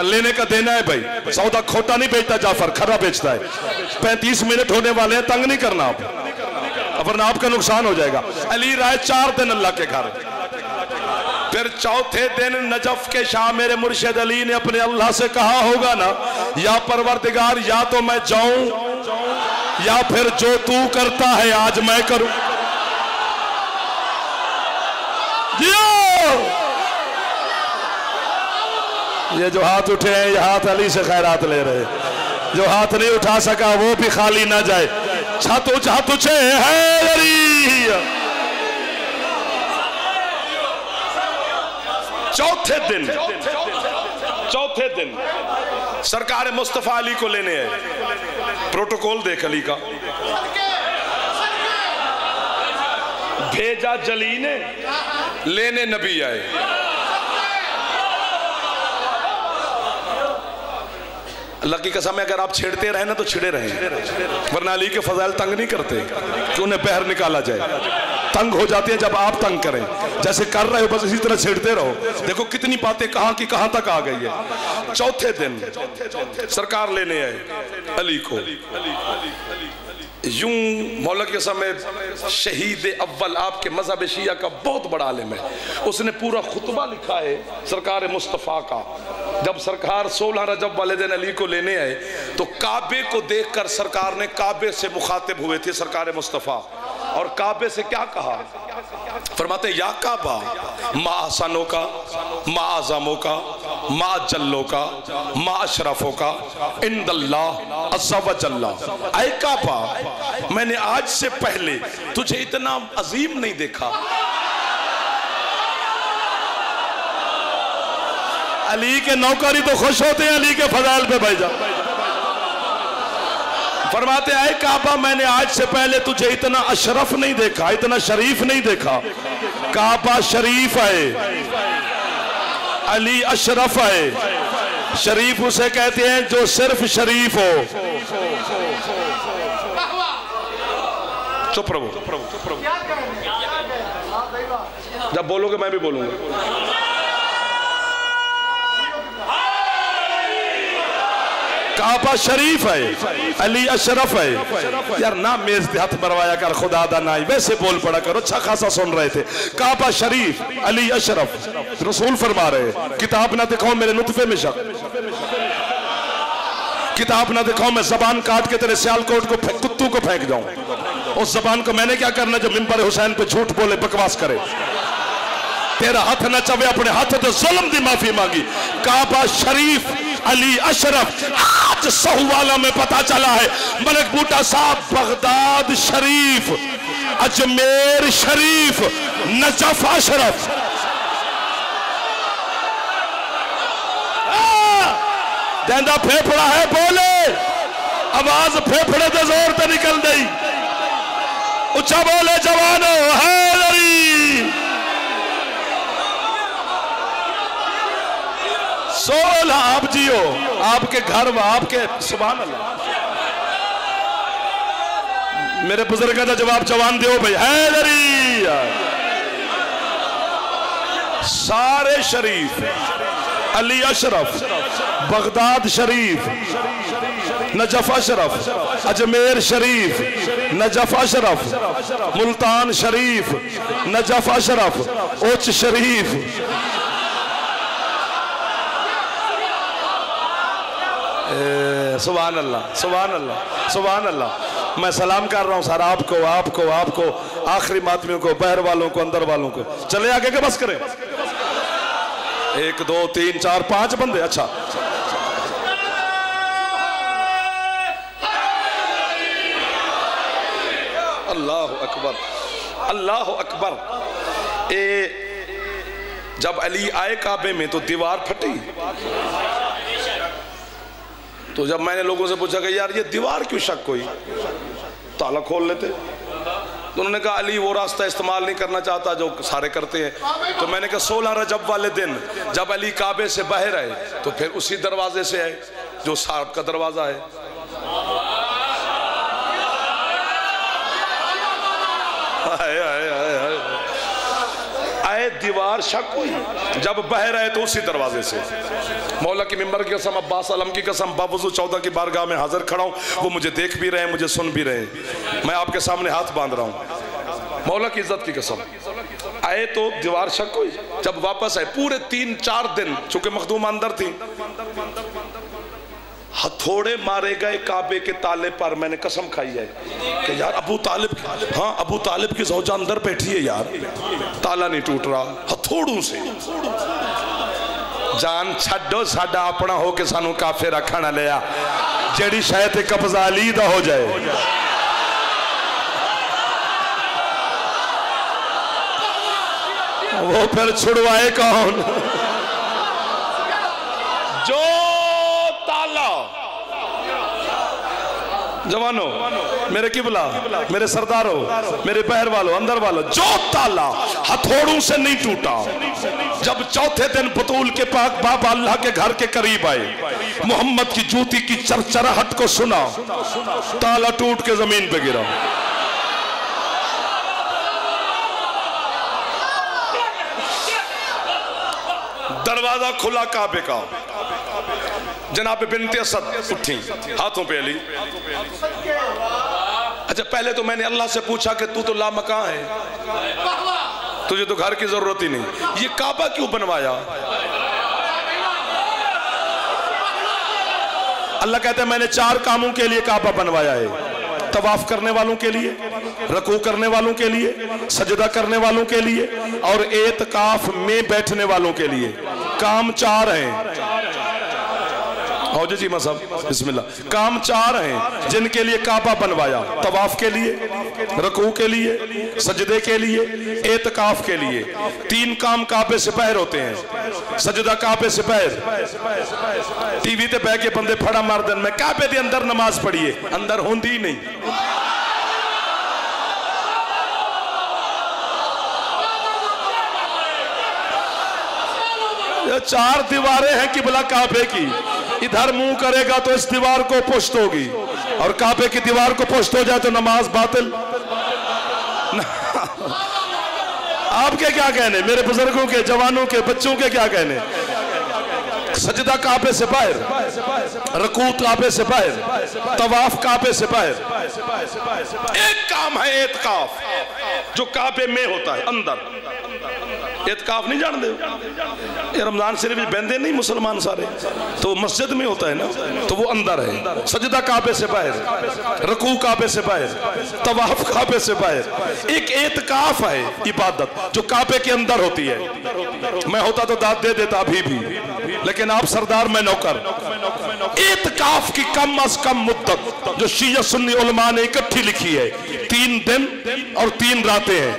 A: लेने का देना है भाई, सौदा खोटा नहीं बेचता जाफर, खरा बेचता है। 35 मिनट होने वाले हैं, तंग नहीं करना आप, वरना आपका नुकसान हो जाएगा। अली राय 4 दिन अल्लाह के घर। फिर चौथे दिन नजफ के शाह मेरे मुर्शिद अली ने अपने अल्लाह से कहा होगा ना, या परवरदिगार या तो मैं जाऊं या फिर जो तू करता है आज मैं करूं। ये जो हाथ उठे हैं ये हाथ अली से खैरात ले रहे हैं। जो हाथ नहीं उठा सका वो भी खाली ना जाए। छत तुझे हैदरी। चौथे दिन सरकार मुस्तफा अली को लेने आए। प्रोटोकॉल देख अली का, भेजा जली ने, लेने नबी आए। अल्लाह की कसम है, अगर आप छेड़ते रहे ना तो छिड़े रहे, वरना अली के फजाइल तंग नहीं करते कि उन्हें बहर निकाला जाए। तंग हो जाते हैं जब आप तंग करें, जैसे कर रहे हो बस इसी तरह छेड़ते रहो। देखो कितनी बातें कहाँ की कहाँ तक आ गई है। चौथे दिन सरकार लेने आए अली को। यूं मौला के समय शहीद अव्वल आपके मजहब शिया का बहुत बड़ा आलिम है, उसने पूरा खुतबा लिखा है सरकार मुस्तफ़ा का। जब सरकार 16 रजब वाले दिन अली को लेने आए तो काबे को देखकर सरकार ने काबे से मुखातिब हुए थे सरकार मुस्तफ़ा, और काबे से क्या कहा? फरमाते या काबा मा आसानों का, मा आज़मों का, मा जल्लों का, मा अशरफों का इंदल्लाह अज़्ज़ा व जल्ला। ऐ काबा, मैंने आज से पहले तुझे इतना अजीम नहीं देखा। अली के नौकरी तो खुश होते हैं अली के फजाइल पे भाईजान। फरमाते आए काबा, मैंने आज से पहले तुझे इतना अशरफ नहीं देखा, इतना शरीफ नहीं देखा। काबा शरीफ है, अली अशरफ है। शरीफ उसे कहते हैं जो सिर्फ शरीफ हो। चुप रहो, जब बोलोगे मैं भी बोलूंगा। काबा शरीफ है, अली अशरफ है। यार ना मेज पे हाथ मरवाया कर, खुदा दा ना, वैसे बोल पड़ा करो। अच्छा खासा सुन रहे थे। काबा शरीफ, अली अशरफ। रसूल फरमा रहे किताब ना दिखाओ मेरे नुतफे में शक, किताब ना दिखाओ मैं जबान काट के तेरे सियालकोट को कुत्तू को फेंक जाऊं। उस जबान को मैंने क्या करना जो मिंबर हुसैन पे झूठ बोले बकवास करे। तेरा हाथ न चवे, अपने हाथ तो जुल्म की माफी मांगी। काबा शरीफ, अली अशरफ। आज सहुवाला में पता चला है मलिक बूटा साहब बगदाद शरीफ, अजमेर शरीफ, नजफ अशरफ। देंदा फेफड़ा है बोले, आवाज फेफड़े तो जोर तो निकल गई। उच्चा बोले जवानो हैदरी। 16 आप जियो, आपके घर में आपके सुभान अल्लाह। मेरे बुजुर्ग का जवाब जवान दो भाई, हैदरी। सारे शरीफ, अली अशरफ, बगदाद शरीफ, नजफ अशरफ, अजमेर शरीफ, नजफ अशरफ, मुल्तान शरीफ, नजफ अशरफ, उच्च शरीफ। सुभान अल्लाह, सुभान अल्लाह, सुभान अल्लाह। मैं सलाम कर रहा हूँ सर आपको, आपको, आपको, आखिरी मातमियों को, बहर वालों को, अंदर वालों को। चले आगे के बस करें। 1 2 3 4 5 बंदे। अच्छा अल्लाह अकबर, अल्लाह अकबर। जब अली आए काबे में तो दीवार फटी। तो जब मैंने लोगों से पूछा कि यार ये दीवार क्यों शक हुई, ताला खोल लेते। तो उन्होंने कहा अली वो रास्ता इस्तेमाल नहीं करना चाहता जो सारे करते हैं। तो मैंने कहा 16 रजब वाले दिन जब अली काबे से बाहर आए तो फिर उसी दरवाजे से आए जो साहब का दरवाजा है। आए दीवार शक हुई, जब बाहर आए तो उसी दरवाजे से। मौला की मिंबर की कसम, अब्बास आलम की कसम, बावजूद 14 की बारगाह में हाजिर खड़ा हूँ। वो मुझे देख भी रहे हैं, मुझे सुन भी रहे हैं। मैं आपके सामने हाथ बांध रहा हूँ, मौला की इज्जत की कसम। आए तो दीवार शक हुई, जब वापस आए पूरे 3-4 दिन, चूंकि मखदूम अंदर थी, हथौड़े मारे गए काबे के ताले पर। मैंने कसम खाई है कि यार अबू तालिब, हाँ अबू तालिब की ज़ौजा अंदर बैठी है यार, ताला नहीं टूट रहा। हथौड़ों से जान छड्डो, साडा अपना हो के सानू काफिर रखा ना लिया। जेड़ी शायद कब्जा अली दा हो जाए। वो फिर छुड़वाए कौन? जो ताला, जवानों, मेरे किबला, मेरे सरदारों, मेरे पहर वालों, अंदर वालों, जो ताला हथौड़ों से नहीं टूटा, जब चौथे दिन बतूल के पाक बाबा अल्लाह के घर के करीब आए, मोहम्मद की जूती की चरचराहट को सुना, ताला टूट के जमीन पे गिरा। दरवाजा खुला काबे का, जनाब बिनते असद उठी, हाथों पे अली। अच्छा, पहले तो मैंने अल्लाह से पूछा कि तू तो लामकां है, तुझे तो घर की जरूरत ही नहीं, ये काबा क्यों बनवाया? अल्लाह कहता है मैंने 4 कामों के लिए काबा बनवाया है, तवाफ करने वालों के लिए, रकू करने वालों के लिए, सजदा करने वालों के लिए और एतकाफ में बैठने वालों के लिए। काम 4 हैं। हो जी मसाब, बिस्मिल्लाह। काम 4 हैं जिनके लिए काबा बनवाया, तवाफ के लिए, रकू के लिए, सजदे के लिए, एतकाफ के लिए। 3 काम काबे से बाहर होते हैं। सजदा काबे से बाहर, टीवी ते बह के बंदे फड़ा मार देन, मैं काबे दे अंदर नमाज पढ़िए, अंदर होंदी ही नहीं। ये 4 दीवारें हैं किबला काबे की, इधर मुंह करेगा तो इस दीवार को पुष्ट होगी, और काबे की दीवार को पुष्ट हो जाए तो नमाज बातिल। आपके क्या कहने, मेरे बुजुर्गों के, जवानों के, बच्चों के क्या कहने? सजदा काबे से बाहर, रकू काबे से बाहर, तवाफ काबे से बाहर। एक काम है एतकाफ, जो काबे में होता है, अंदर। एतकाफ नहीं जानते? ये रमजान शरीफ में बहते नहीं मुसलमान सारे, तो मस्जिद में होता है ना, तो वो अंदर है। सजदा काबे से बाहर, रकू काबे से बाहर, तवाफ काबे से बाहर। एक एतकाफ है इबादत जो काबे के अंदर होती है। मैं होता तो दाद दे देता अभी भी, लेकिन आप सरदार, मैं नौकर। एतकाफ की कम अज कम मुद्दत जो शिया सुन्नी उलमा ने इकट्ठी लिखी है, 3 दिन और 3 रातें हैं।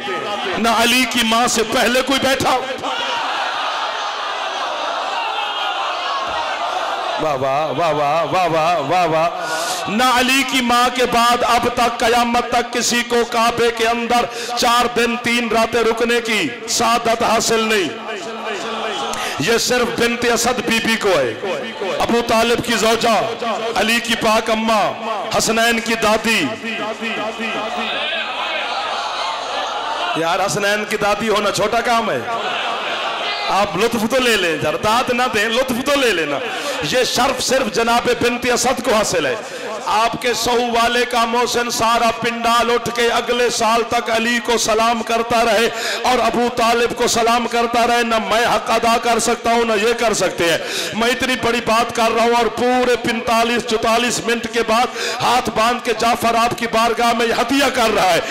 A: ना अली की मां से पहले कोई बैठा, वाह वाह वाह वाह वाह वाह वाह वाह, ना अली की मां के बाद अब तक कयामत तक किसी को काबे के अंदर 4 दिन 3 रातें रुकने की सादत हासिल नहीं। ये सिर्फ बिनते असद बीबी को है, अबू तालिब की ज़ौजा, अली की पाक अम्मा, हसनैन की दादी। यार हसनैन की दादी होना छोटा काम है, आप लुत्फ तो ले लें, जरा दाद ना दें, लुत्फ तो ले लेना। ये शर्फ सिर्फ जनाबे बिनते असद को हासिल है। आपके सहू वाले का मोहसिन सारा पिंडाल उठ के अगले साल तक अली को सलाम करता रहे और अबू तालिब को सलाम करता रहे। ना मैं हक अदा कर सकता हूँ, ना ये कर सकते हैं। मैं इतनी बड़ी बात कर रहा हूँ और पूरे 45-44 मिनट के बाद हाथ बांध के जाफर आपकी बारगाह में हदिया कर रहा है।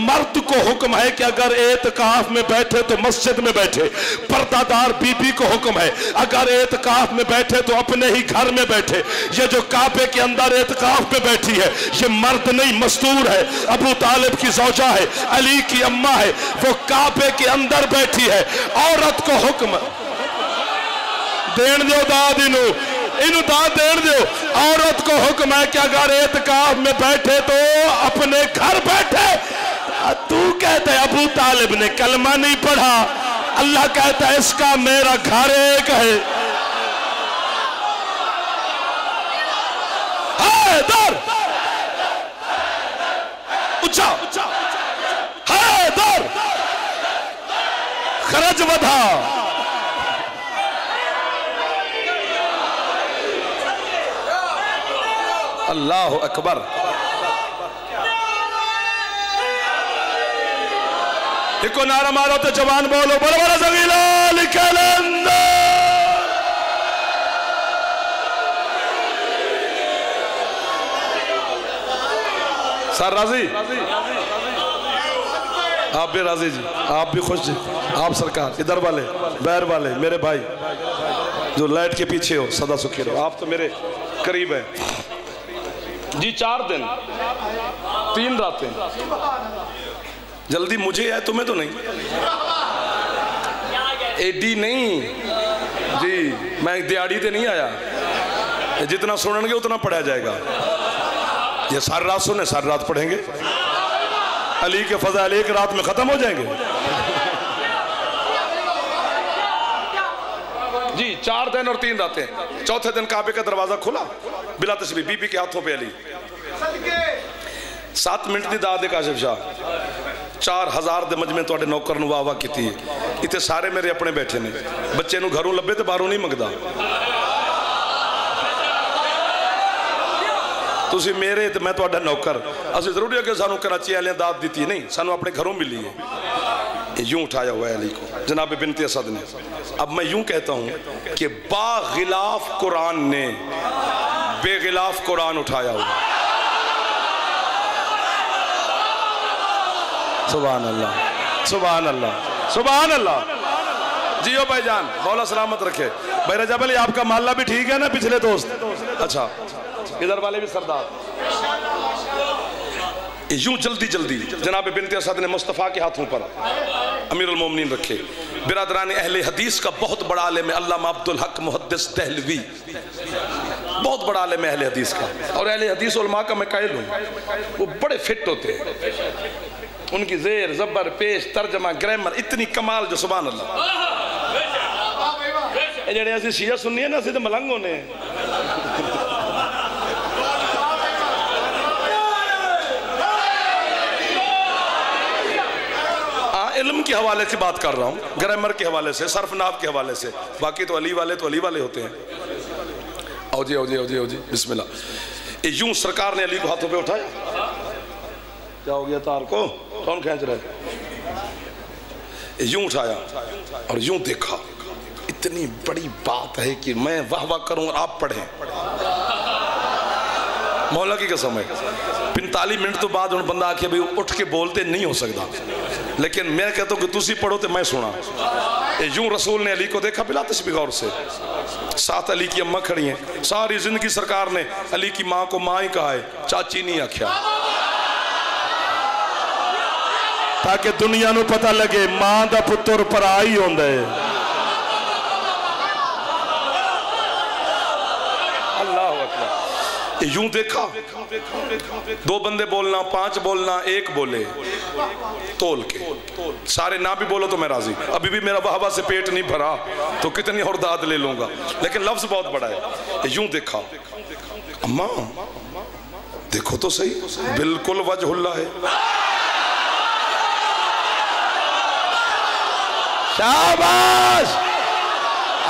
A: मर्द को हुक्म है कि अगर एतकाफ में बैठे तो मस्जिद में बैठे। पर्दादार बीबी को हुक्म है अगर एतकाफ में बैठे तो अपने ही घर में बैठे। ये जो काबे के अंदर एतकाफ पे बैठी है ये मर्द नहीं, मस्तूर है, अबू तालिब की ज़ौजा है, अली की अम्मा है, वो काबे के अंदर बैठी है। औरत को हुक्म देन दो, दाद इनु दाद देन दो। औरत को हुक्म है कि अगर एतकाफ में बैठे तो अपने घर बैठे। तू कहते है अबू तालिब ने कलमा नहीं पढ़ा, अल्लाह कहता है इसका मेरा घर एक है। हैदर उच्चा, हैदर खरज वधा। अल्लाह अकबर। इको नारा मारो तो जवान बोलो, बड़ा बड़ा जमीला लिखल सर राजी, आप भी राजी जी, आप भी खुश जी, आप सरकार, इधर वाले बैर वाले मेरे भाई जो लाइट के पीछे हो सदा सुखी रहो। आप तो मेरे करीब है जी। 4 दिन 3 रातें, जल्दी मुझे है तुम्हें तो नहीं। एडी नहीं जी, मैं दिहाड़ी ते नहीं आया, जितना सुनेंगे उतना पढ़ा जाएगा। ये सारी रात सुने, सारी रात पढ़ेंगे, अली के फज़ाइल एक रात में खत्म हो जाएंगे जी। 4 दिन और 3 रातें, चौथे दिन काबे का दरवाजा खुला बिला तशरीफ, बीबी के हाथों पे अली। 7 मिनट की दाद काशिफ शाह 4000 दे मजमे तुहाडे नौकर नूं वाह वाह कीती है। इत्थे सारे मेरे अपने बैठे ने, बच्चे नूं घरों लभे तो बाहरों नहीं मंगदा। तुसी मेरे ते मैं तुहाडा नौकर, असं जरूरी है कि सानू कराची वाले दाद दी नहीं, सानू अपने घरों मिली है। यूं उठाया हुआ है अली को जनाब बिनते असद ने। अब मैं यूं कहता हूं कि बागिलाफ कुरान ने बेगिलाफ कुरान उठाया हुआ। सुभान अल्लाह, सुभान अल्लाह, सुभान अल्लाह। जियो भाईजान, मौला सलामत रखे। भाई रजब अली आपका माला भी ठीक है ना, पिछले दोस्त? अच्छा, इधर वाले भी सरदार। यूं जल्दी जल्दी जनाब बिनते असद ने मुस्तफ़ा के हाथों पर अमीरुल मोमिनीन रखे। बिरादरान अहले हदीस का बहुत बड़ा आलिम है अल्लामा अब्दुल हक मुहद्दिस दहलवी, बहुत बड़ा आलिम है अहले हदीस का। और अहले हदीस उलमा का मैं कायल हूँ, वो बड़े फिट होते हैं, उनकी जेर जबर पेश तर्जमा ग्रामर इतनी कमाल जो सुभान अल्लाह। जेड़े असीं शिया सुन्नी है ना, असीं तो मलंग होने। इल्म के हवाले से बात कर रहा हूँ, ग्रामर के हवाले से, सरफनाब के हवाले से। बाकी तो अली वाले होते हैं। आओ जी, आओ जी, आओ जी, आओ जी, बिस्मिल्लाह। यूं सरकार ने अली को हाथों पे उठाया। क्या हो गया तार को? कौन खींच रहा है? यूं उठाया और यूं देखा। इतनी बड़ी बात है कि मैं वाह वाह करूं और आप पढ़ें। मौला की कसम है, 45 मिनट तो बाद उन बंदा आके भाई उठ के बोलते नहीं हो सकता, लेकिन मैं कहता हूँ कि तुसी पढ़ो तो मैं सुना। यूं रसूल ने अली को देखा बिला तशबीह गौर से। साथ अली की अम्मा खड़ी हैं। सारी जिंदगी सरकार ने अली की माँ को माँ ही कहा है, चाची नहीं आख्या, ताकि दुनिया नू पता लगे मां दा पुत्र भरा ही होंदा है। अल्लाह अकबर। यूं देखा, 2 बंदे बोलना, 5 बोलना, 1 बोले तोल के, सारे ना भी बोलो तो मैं राजी। अभी भी मेरा वाहवा से पेट नहीं भरा तो कितनी और दाद ले लूंगा, लेकिन लफ्ज बहुत बड़ा है। यूं देखा, अम्मा देखो तो सही, बिल्कुल वजहुल्लाह है। शाबाश,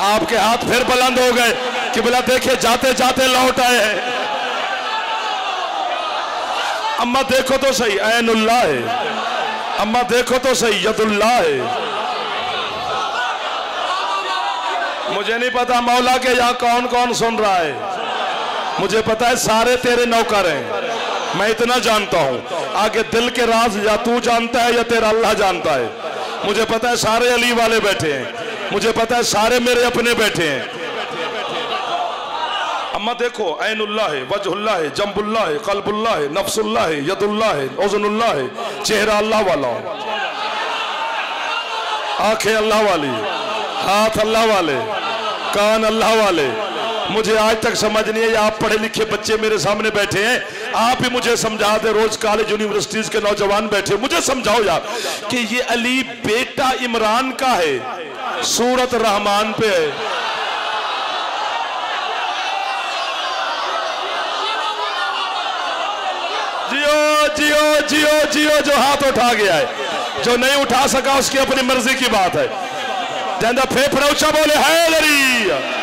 A: आपके हाथ फिर बुलंद हो गए कि बोला देखे जाते जाते लौट आए हैं। अम्मा देखो तो सही, ऐनुल्लाह है। अम्मा देखो तो सही, यदुल्लाह है। मुझे नहीं पता मौला के यहाँ कौन कौन सुन रहा है, मुझे पता है सारे तेरे नौकर हैं। मैं इतना जानता हूँ, आगे दिल के राज या तू जानता है या तेरा अल्लाह जानता है। मुझे पता है सारे अली वाले बैठे हैं, मुझे पता है सारे मेरे अपने बैठे हैं। अम्मा देखो, ऐनुल्लाह है, वजहुल्लाह है, जंबुल्लाह है, कल्बुल्लाह है, नफ्सुल्लाह है, यदुल्लाह है, उज़नुल्लाह है। चेहरा अल्लाह वाला, आंखें अल्लाह वाली, हाथ अल्लाह वाले, कान अल्लाह वाले। मुझे आज तक समझ नहीं है, आप पढ़े लिखे बच्चे मेरे सामने बैठे हैं, आप ही मुझे समझा दे। रोज कॉलेज यूनिवर्सिटीज के नौजवान बैठे, मुझे समझाओ यार कि ये अली बेटा इमरान का है, सूरत रहमान पे है। जियो जियो जियो जियो, जो हाथ उठा गया है, जो नहीं उठा सका उसकी अपनी मर्जी की बात है। कहता फेफड़ा ऊंचा बोले हैदरी।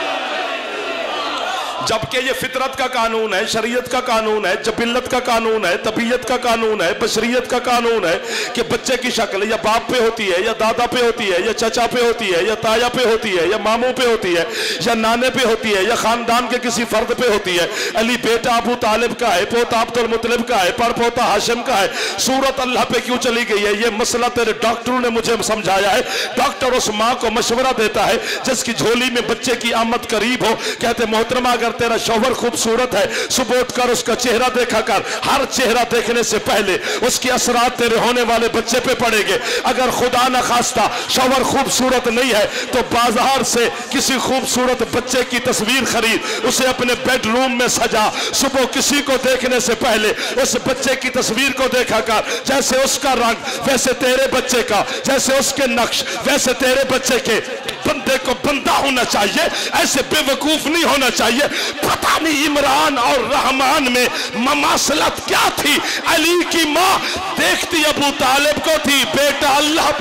A: जबकि ये फितरत का कानून है, शरीयत का कानून है, जबिल्लत का कानून है, तबीयत का कानून है, बशरियत का कानून है कि बच्चे की शक्ल या बाप पे होती है, या दादा पे होती है, या चचा पे होती है, या ताया पे होती है, या मामू पे होती है, या नाने पे होती है, या खानदान के किसी फर्द पे होती है। अली बेटा अबू तालिब का है, पोता अब्दुल मुत्तलिब का है, पड़पोता हाशिम का है। सूरत अल्लाह पे क्यों चली गई है, ये मसला तेरे डॉक्टरों ने मुझे समझाया है। डॉक्टर उस माँ को मशवरा देता है जिसकी झोली में बच्चे की आमद करीब हो, कहते मोहतरमा अगर तेरा शौहर खूबसूरत है, सुबह उठकर उसका चेहरा देखा कर। हर चेहरा देखने से पहले उसके असरात तेरे होने वाले बच्चे पे पड़ेंगे। अगर खुदा न खास्ता शौहर खूबसूरत नहीं है तो बाजार से किसी खूबसूरत बच्चे की तस्वीर खरीद, उसे अपने बेडरूम में सजा। सुबह किसी को देखने से पहले उस बच्चे की तस्वीर को देखा कर। जैसे उसका रंग वैसे तेरे बच्चे का, जैसे उसके नक्श वैसे तेरे बच्चे के। बंदे को बंदा होना चाहिए, ऐसे बेवकूफ नहीं होना चाहिए। पता नहीं इमरान और रहमान में ममासलत क्या थी। अली की माँ देखती अबू तालिब को थी, बेटा अल्लाह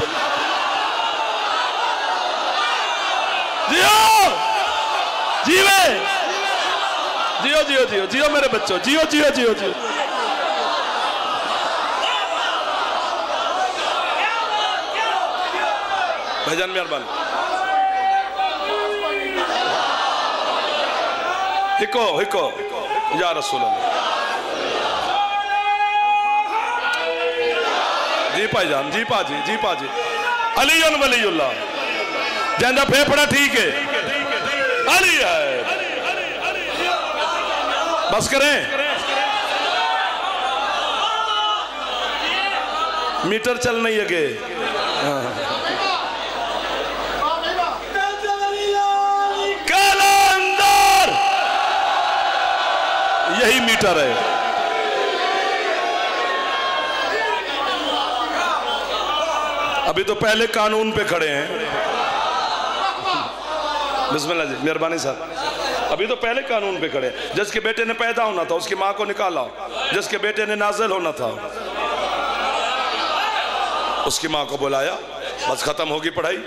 A: जियो जीवे, जियो जियो जियो जियो मेरे बच्चों, जियो जियो जियो जियो। भाईजान मेहरबानी, हिको हिको या रसूल अल्लाह। जी भाईजान, जी पाजी, जी पाजी। अली वलीउल्लाह जैसा फेफड़ा ठीक है, अली है। बस करें, मीटर चल नहीं है। कलंदर यही मीटर है। अभी तो पहले कानून पे खड़े हैं। बिस्मिल्लाह जी, मेहरबानी साहब। अभी तो पहले कानून पे खड़े। जिसके बेटे ने पैदा होना था उसकी माँ को निकाला, जिसके बेटे ने नाज़िल होना था उसकी माँ को बुलाया। बस खत्म होगी पढ़ाई।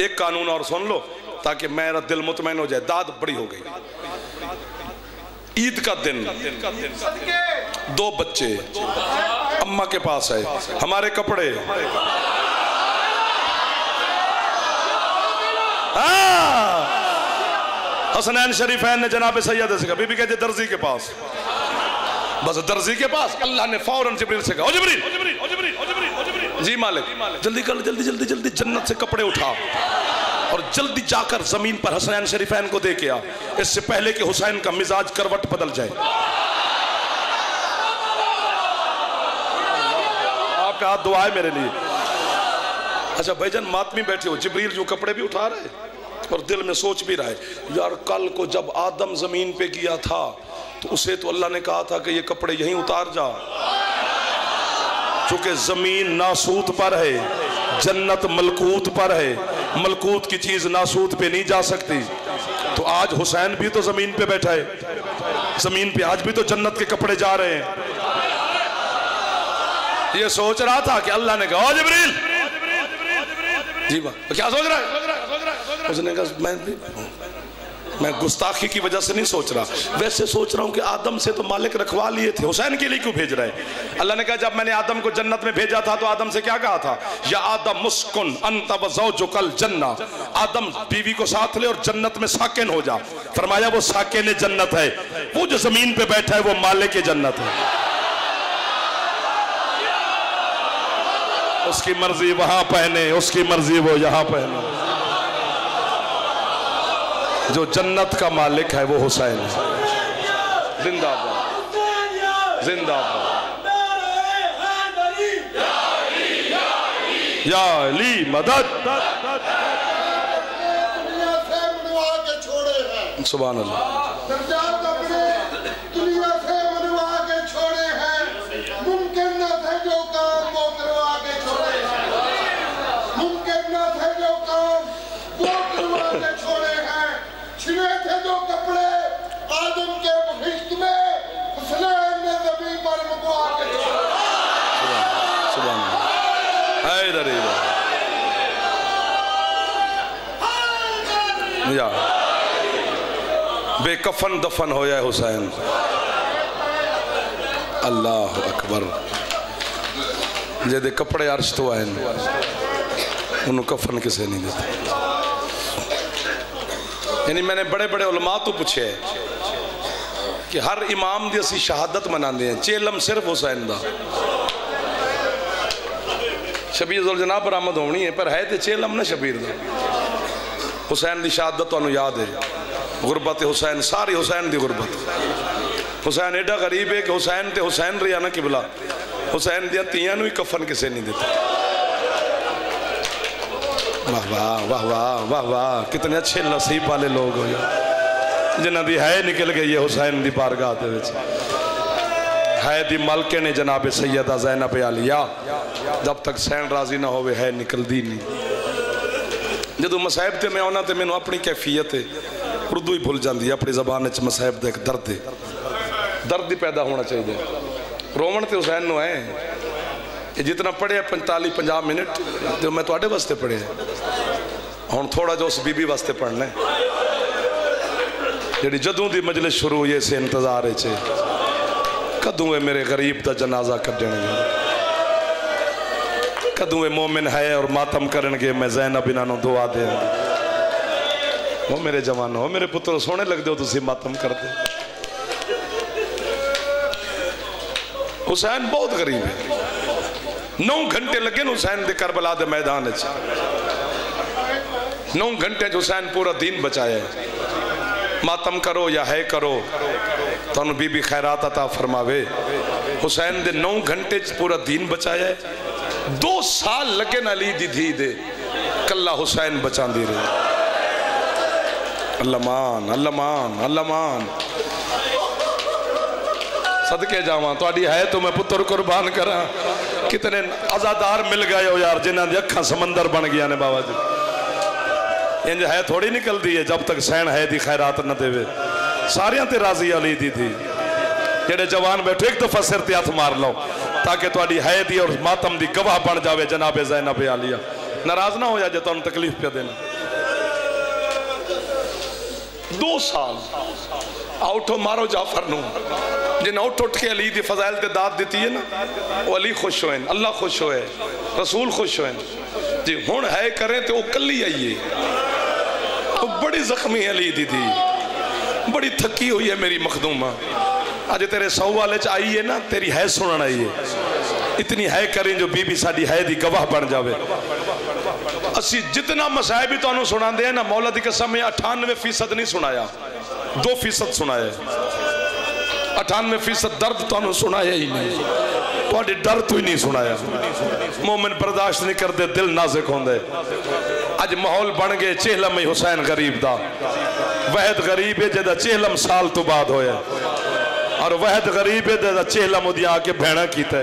A: एक कानून और सुन लो ताकि मेरा दिल मुतमैन हो जाए। दाद बड़ी हो गई। ईद का दिन, दो बच्चे अम्मा के पास है, हमारे कपड़े। हसनैन शरीफैन ने जनाब सैयद से कहा, बीबी कहती दर्जी के पास। बस दर्जी के पास अल्लाह ने फौरन जिब्रील से कहा, ओ जिब्रील, ओ जिब्रील, ओ जिब्रील, ओ जिब्रील, ओ जिब्रील, जी मालिक, जल्दी कर, जल्दी जल्दी जल्दी जन्नत से कपड़े उठा और जल्दी जाकर जमीन पर हसनैन शरीफैन को दे के आ, इससे पहले कि हुसैन का मिजाज करवट बदल जाए। आपका हाथ दुआ है मेरे लिए। अच्छा भाईजान, मातमी बैठे हो, जिब्रील जो कपड़े भी उठा रहे और दिल में सोच भी रहा है, यार कल को जब आदम जमीन पे गया था तो उसे तो अल्लाह ने कहा था कि ये कपड़े यहीं उतार जा। चूंकि जमीन नासूत पर है, जन्नत मलकूत पर है, मलकूत की चीज नासूत पे नहीं जा सकती। तो आज हुसैन भी तो जमीन पे बैठा है, जमीन पे आज भी तो जन्नत के कपड़े जा रहे हैं। ये सोच रहा था कि अल्लाह ने कहा, जिब्रील, जी बात क्या सोच रहा है? उसने कहा मैं गुस्ताखी की वजह से नहीं सोच रहा, वैसे सोच रहा हूँ कि आदम से तो मालिक रखवा लिए थे, हुसैन के लिए क्यों भेज रहे हैं? अल्लाह ने कहा जब मैंने आदम को जन्नत में भेजा था तो आदम से क्या कहा था? या आदम मुस्कुन अंत व ज़ौजुकल जन्ना, आदम बीवी को साथ ले और जन्नत में साकिन हो जा। फरमाया वो साकिन जन्नत है, वो जो जमीन पे बैठा है वो मालिक जन्नत है। उसकी मर्जी वहां पहने, उसकी मर्जी वो यहाँ पहने। जो जन्नत का मालिक है वो हुसैन है। जिंदाबाद, जिंदाबाद, या अली मदद। सुभान अल्लाह। बेकफन दफन हो जाए हुसैन। अल्लाह अकबर। जेदे कपड़े अर्श तो आए उन्होंने कफन किसे नहीं देते। यानी मैंने बड़े बड़े उलमा तो पूछे कि हर इमाम दी असी शहादत मनाते हैं, चेलम सिर्फ हुसैन दा। शबीर उल जनाब बरामद होनी है पर है तो चेलम ना शबीर दा। हुसैन की शहादत तुहानू याद है। गुरबत हुसैन सारी हुसैन दी गुरबत। हुसैन एडा गरीब है कि हुसैन ते हुसैन रहा ना किबला, हुसैन दिया तियां नूं ही कफन किसे नहीं दिता। वाह वाह वाह वाह वाह वाह, कितने अच्छे नसीब वाले लोग हो जिन्हां दी है निकल गई है हुसैन दी बारगाह दे विच। है दी मलके ने जनाब सैयदा ज़ैनब आलिया, जब तक सैन राजी ना होवे है निकलदी नहीं। जदों मसाहिब ते मैं आना तो मैनू अपनी कैफियत उर्दू ही भुल जाती है, अपनी जबान च मसाहिब का एक दर्द है, दर्द ही पैदा होना चाहिए। रोवन तो हुसैन नूं है, जितना पढ़िया 45-50 मिनट तो मैं तुहाडे वास्ते पढ़िया, हुण थोड़ा जो उस बीबी वास्ते पढ़ना है जिहड़ी जदों दी मजलिस शुरू हुई इस इंतजार च कदों है मेरे गरीब का जनाजा कड्डणगे, कदों है मोमिन है और मातम करनगे, मैं ज़ैनब इन्हां दुआ देंगी। वो मेरे जवानों, हो मेरे पुत्र सोहने लगदे हो तुसीं मातम करदे। हुसैन बहुत गरीब है, 9 घंटे लगे हुसैन दे करबला दे मैदान च, 9 घंटे हुसैन पूरा दीन बचाया है। मातम करो या है करो, तुहानू बीबी खैरात अता फरमावे। हुसैन दे 9 घंटे पूरा दीन बचाया है। 2 साल लगे न अली दी धी दे, कल्ला हुसैन बचांदी रही। अल्लामान अल्लामान अल्लामान, सदके जावां तुहाडी है तो मैं पुत्र कुर्बान करा। कितने आजादार मिल गए हो यार जिन्हां दी अखां समंदर बन गया ने बाबा जी। इंज है थोड़ी निकलती है जब तक सैन है दी खैरात न देवे। सारियां ते राजी अली दी थी। जेडे जवान बैठे एक दफा सिर ते हथ मार लो ताकि तुहाडी है दी और मातम दी गवाह बन जावे जनाबे ज़ैनब आलिया। नाराज ना हो जा जे तुहानू तकलीफ पे देना। 2 साल उठो मारो जाफर नू, जिन्हें उठ के अली दी फजाइल ते दाद दी है ना, वो अली खुश होए, अल्लाह खुश होए, रसूल खुश होए जी। हुण है करें तो वो कली आइए, वो बड़ी जख्मी अली दी थी, बड़ी थकी हुई है मेरी मखदूमा। अज तेरे 100 वाले च आई है ना, तेरी है सुनन आई है। इतनी है करें जो बीबी साडी है दी गवाह बन जावे। असी जितना मसाइब भी तुहानू सुनाते हैं ना, मौला दी कसम 98% नहीं सुनाया, 2% सुनाया। 98% दर्द तुहानू सुनाया ही नहीं, तुहाडे डर तो ही नहीं सुनाया। मोमिन बर्दाश्त नहीं करते, दिल नाजुक होंदे। अज माहौल बन गए चेहलम ही हुसैन गरीब दा। वहद गरीब है जिहदा चेहलम साल तो बाद होया, और वहद गरीब है जिहदा चेहलम उहदी आके भैणा कीता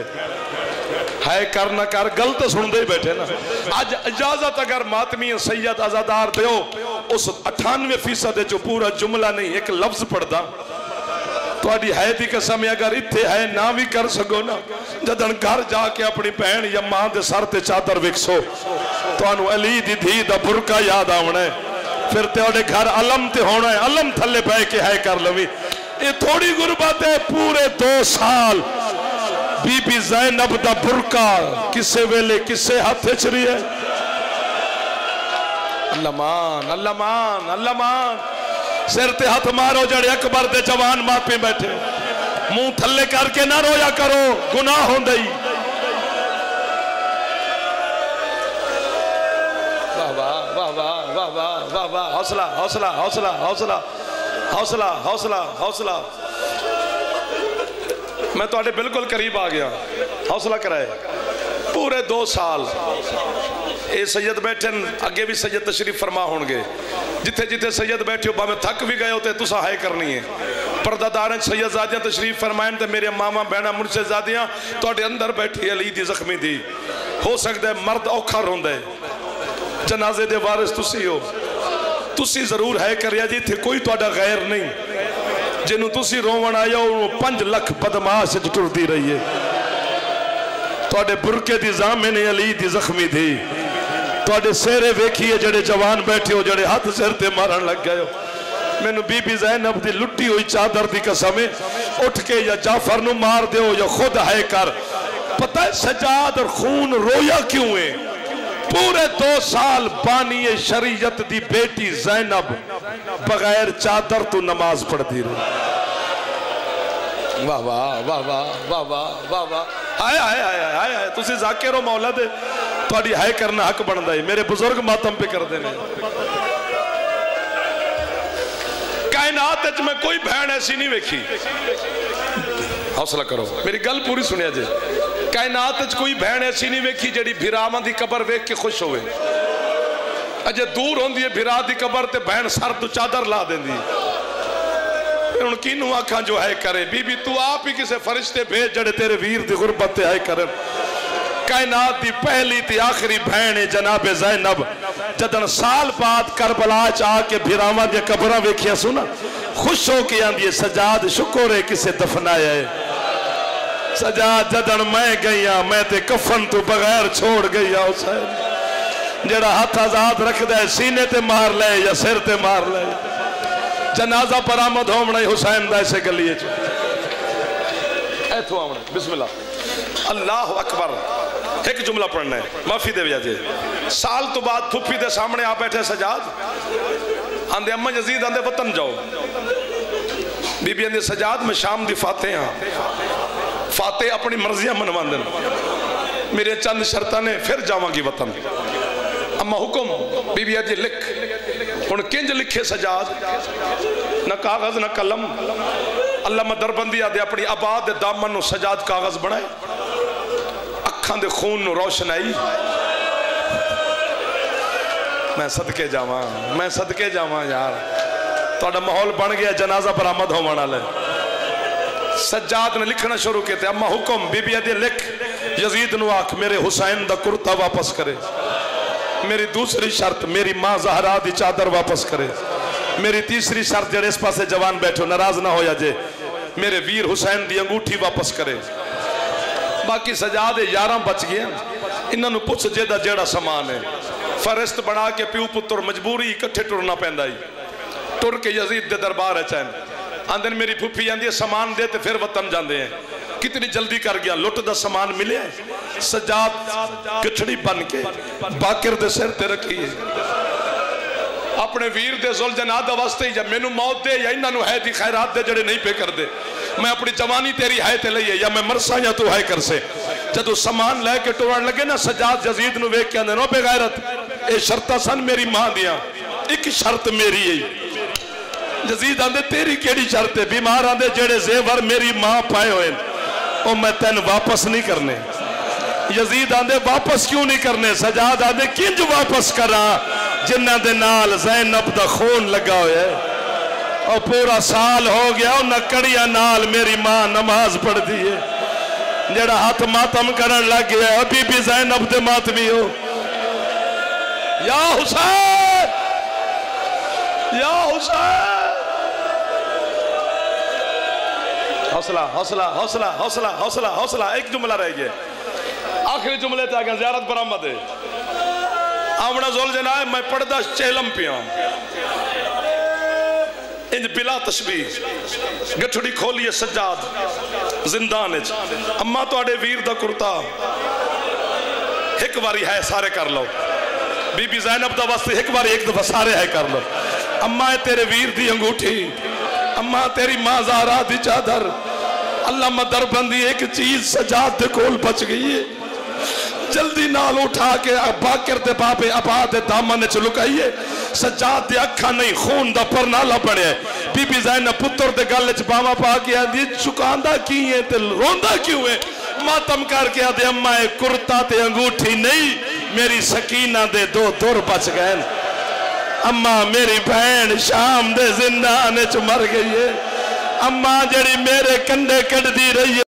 A: है कर ना कर गलत सुनते ही बैठे ना। अज इजाजत अगर मातमी सैयद आजादार दो, उस 98% जो पूरा जुमला नहीं एक लफ्ज पढ़दा तुहाडी है दी कसम अगर इत्थे है ना भी कर सको ना, जदन घर जाके अपनी भैन या मां दे सर ते चादर विकसो, तुहानू अली दी धी दा बुरका याद आउणा है। फिर तुहाडे घर अलम ते होना है, अलम थल्ले बह के है कर लवी। ये थोड़ी गुरबत है, पूरे 2 साल बीबी ज़ैनब दा बुरका किसे वेले किसे हाथ च रही है। अल्लामान अल्लामान अल्लामान, सिर ते हाथ मारो जड़े अकबर दे जवान मापे बैठे, मुंह थल्ले करके ना रोया करो, गुनाह होंदा ही। वाह वाह वाह वाह वाह वाह वाह वाह, हौसला हौसला हौसला हौसला हौसला हौसला हौसला। मैं तुहाडे बिल्कुल करीब आ गया, हौसला कराए। पूरे 2 साल ये सैयद बैठे, अगे भी सैयद तशरीफ फरमा होंगे। जिथे जिथे सैयद बैठे हो भावें थक भी गए हो तो तुसा हाय करनी है। परदादार सैयद ज़ादियाँ तशरीफ फरमाएं तो मेरे मामा भैन मुर्शद ज़ादियाँ तुहाडे अंदर बैठी अली दी जख्मी दी। हो सकता है मर्द औखा रोंदा है, जनाजे दे वारिस तुसी हो, तुसी जरूर है करिया जी। इत्थे कोई तुहाडा गैर नहीं, जिन्हों तुसी रोवन आया 5 लाख बदमाश टुरदी रही है। तुहाडे बुरके दी जामे ने अली दी जख्मी थी, तुहाडे सेहरे वेखिए जड़े जवान बैठे हो, जड़े हाथ सिर ते मारन लग गए हो। मैनू बीबी ज़ैनब दी लुटी हुई चादर दी कसम है, उठ के या जाफर नू मार दो या खुद है कर। पता है सजाद और खून रोया क्यों है? पूरे 2 साल बानी शरीयत दी बेटी ज़ैनब बगैर चादर तो नमाज पढ़ती रही। वाह वाह वाह वाह वाह वाह वाह वाह, हाय हाय हाय हाय हाय। तुसी जाकिर हो मौला दे, तुहाडी हाय करना हक बनदा है। मेरे बुजुर्ग मातम पे करते हैं। कायनात में कोई बहन ऐसी नहीं वेखी, हौसला करो मेरी गल पूरी सुनिया जे, कायनात कोई बहन ऐसी नहीं वेखी जेड़ी भिरावां दी कबर वेख के खुश होवे। अजे दूर होंदी है भिरा दी कबर ते बहन सर तो चादर ला देंदी। हुण किनू आखां जो है करे, बीबी तू आप ही किसे फरिश्ते भेज जड़े तेरे वीर दी गुरबत ते है करन। कायनात दी पहली ते आखिरी बहन है जनाबे ज़ैनब, जदन साल बाद करबला च आके भिरावां दी कबरां वेखियां सुना, खुश हो के आंदी है सजाद शुक्र है किसे दफनाया है। सजाद जदन मैं गईया मैं ते कफन तो बगैर छोड़ गईया, हुसैन जेड़ा हाथ आजाद रखदा है सीने ते मार ले या सिर ते मार ले, जनाजा बरामद होना हुसैन दा इसे गलिए च ऐथों आवना। बिस्मिल्लाह अल्लाह अकबर। एक जुमला पढ़ना है, माफी दे जे। साल तो बाद फुफी दे सामने आ बैठे सजाद, आंदे अम्मा यजीद आंदे वतन जाओ। बीबी आंदे सजाद मैं शाम दी फाते हाँ, फाते अपनी मर्जियां मनवांदे न, मेरे चंद शर्तां ने फिर जावांगी वतन। अम्मा हुक्म। बीबी आंदी लिख। हुण किंज लिखे सजाद, न कागज न कलम। अल्लामा दरबंदी आदे अपनी आबाद दे दामन नु सजाद कागज बनाए, अखां दे खून नु रोशनाई। मैं सदके जावां, मैं सदके जावां यार, तुहाडा माहौल बन गया जनाजा बरामद होने वाला। सज्जाद ने लिखना शुरू किया। अम्मा हुक्म। बीबी आदि लिख, यजीद नु आख मेरे हुसैन दा कुर्ता वापस करे। मेरी दूसरी शर्त मेरी मां ज़हरा दी चादर वापस करे। मेरी तीसरी शर्त जेड़े इस पासे जवान बैठो नाराज ना हो जे, मेरे वीर हुसैन दी अंगूठी वापस करे। बाकी सजाद 11 बच गए। इन्हों पुछ जेदा जेड़ा समान है, फरिश्त बना के प्यू पुत्र मजबूरी इकट्ठे टुरना पैंदा ही। टुर के यजीद दे दरबार चैन आंदे मेरी फुफी आंदी है समान दे ते फिर वतन जाते हैं। कितनी जल्दी कर गया, लुट दा समान मिले। सजाद किचड़ी बन के बाकिर दे सिर ते रखी है, अपने वीर दे जुल्जनाद वास्ते ही, जब मैनू मौत दे या इन्हों है दी खैरात दे जड़े नहीं पे कर दे, मैं अपनी जवानी तेरी है ते लईए या मैं मरसा या तू है कर से। जदों समान लैके टुरन लगे ना, सजाद यजीद नू वेख के आंदे नो बेगैरत ये शर्तां सन मेरी मां दियां, एक शर्त मेरी है। यजीद आंदे तेरी केड़ी शर्त है? बीमार आंदे जेड़े जेवर मेरी मां पाए हुए ओ मैं तेन वापस नहीं करने। यजीद आंदे वापस क्यों नहीं करने? सजाद आंदे किंज वापस करा जिन्हां दे नाल ज़ैनब दा खून लगा होया है और पूरा साल हो गया उन्हां कड़ियां नाल मेरी मां नमाज पढ़दी है। जेड़ा हाथ मातम करन लग गया बीबी ज़ैनब दे मातमी हो। या हुसैन, या हुसैन। हौसला हौसला हौसला हौसला हौसला हौसला। एक जुमला रह गया, आखिरी जुमले तक ज़ियारत बरामद है। आमना जोल जनाब मैं पढ़दा चेलम पिया इंज बिला तशबीह। गठड़ी खोलिए सज्जाद जिंदान च। अम्मा तुहाडे वीर दा कुर्ता एक बारी है सारे कर लो। बीबी ज़ैनब दा वास्ते एक बारी एक दफा सारे है कर लो। अम्मा तेरे वीर दी अंगूठी, अम्मा तेरी मां ज़हरा दी चादर। अल्लामा दरबंदी एक चीज सजाद दे कोल बच गई है, जल्दी नाल उठा के बाकिर दे बाबे अबा दे दामन च लुकाइए। सजाद दे अखा नहीं खून दा परनाला बने। बीबी ज़ैनब पुत्र दे गल च बावा पा के आंदी चुकांदा की है ते रोंदा क्यों है? मातम करके आदे अम्मा ए कुर्ता ते अंगूठी नहीं, मेरी सकीना दे 2 दुर बच गए। अम्मा मेरी बहन शाम दे जिंदान च मर गई है। अम्मा जड़ी मेरे कंधे कटदी रही है।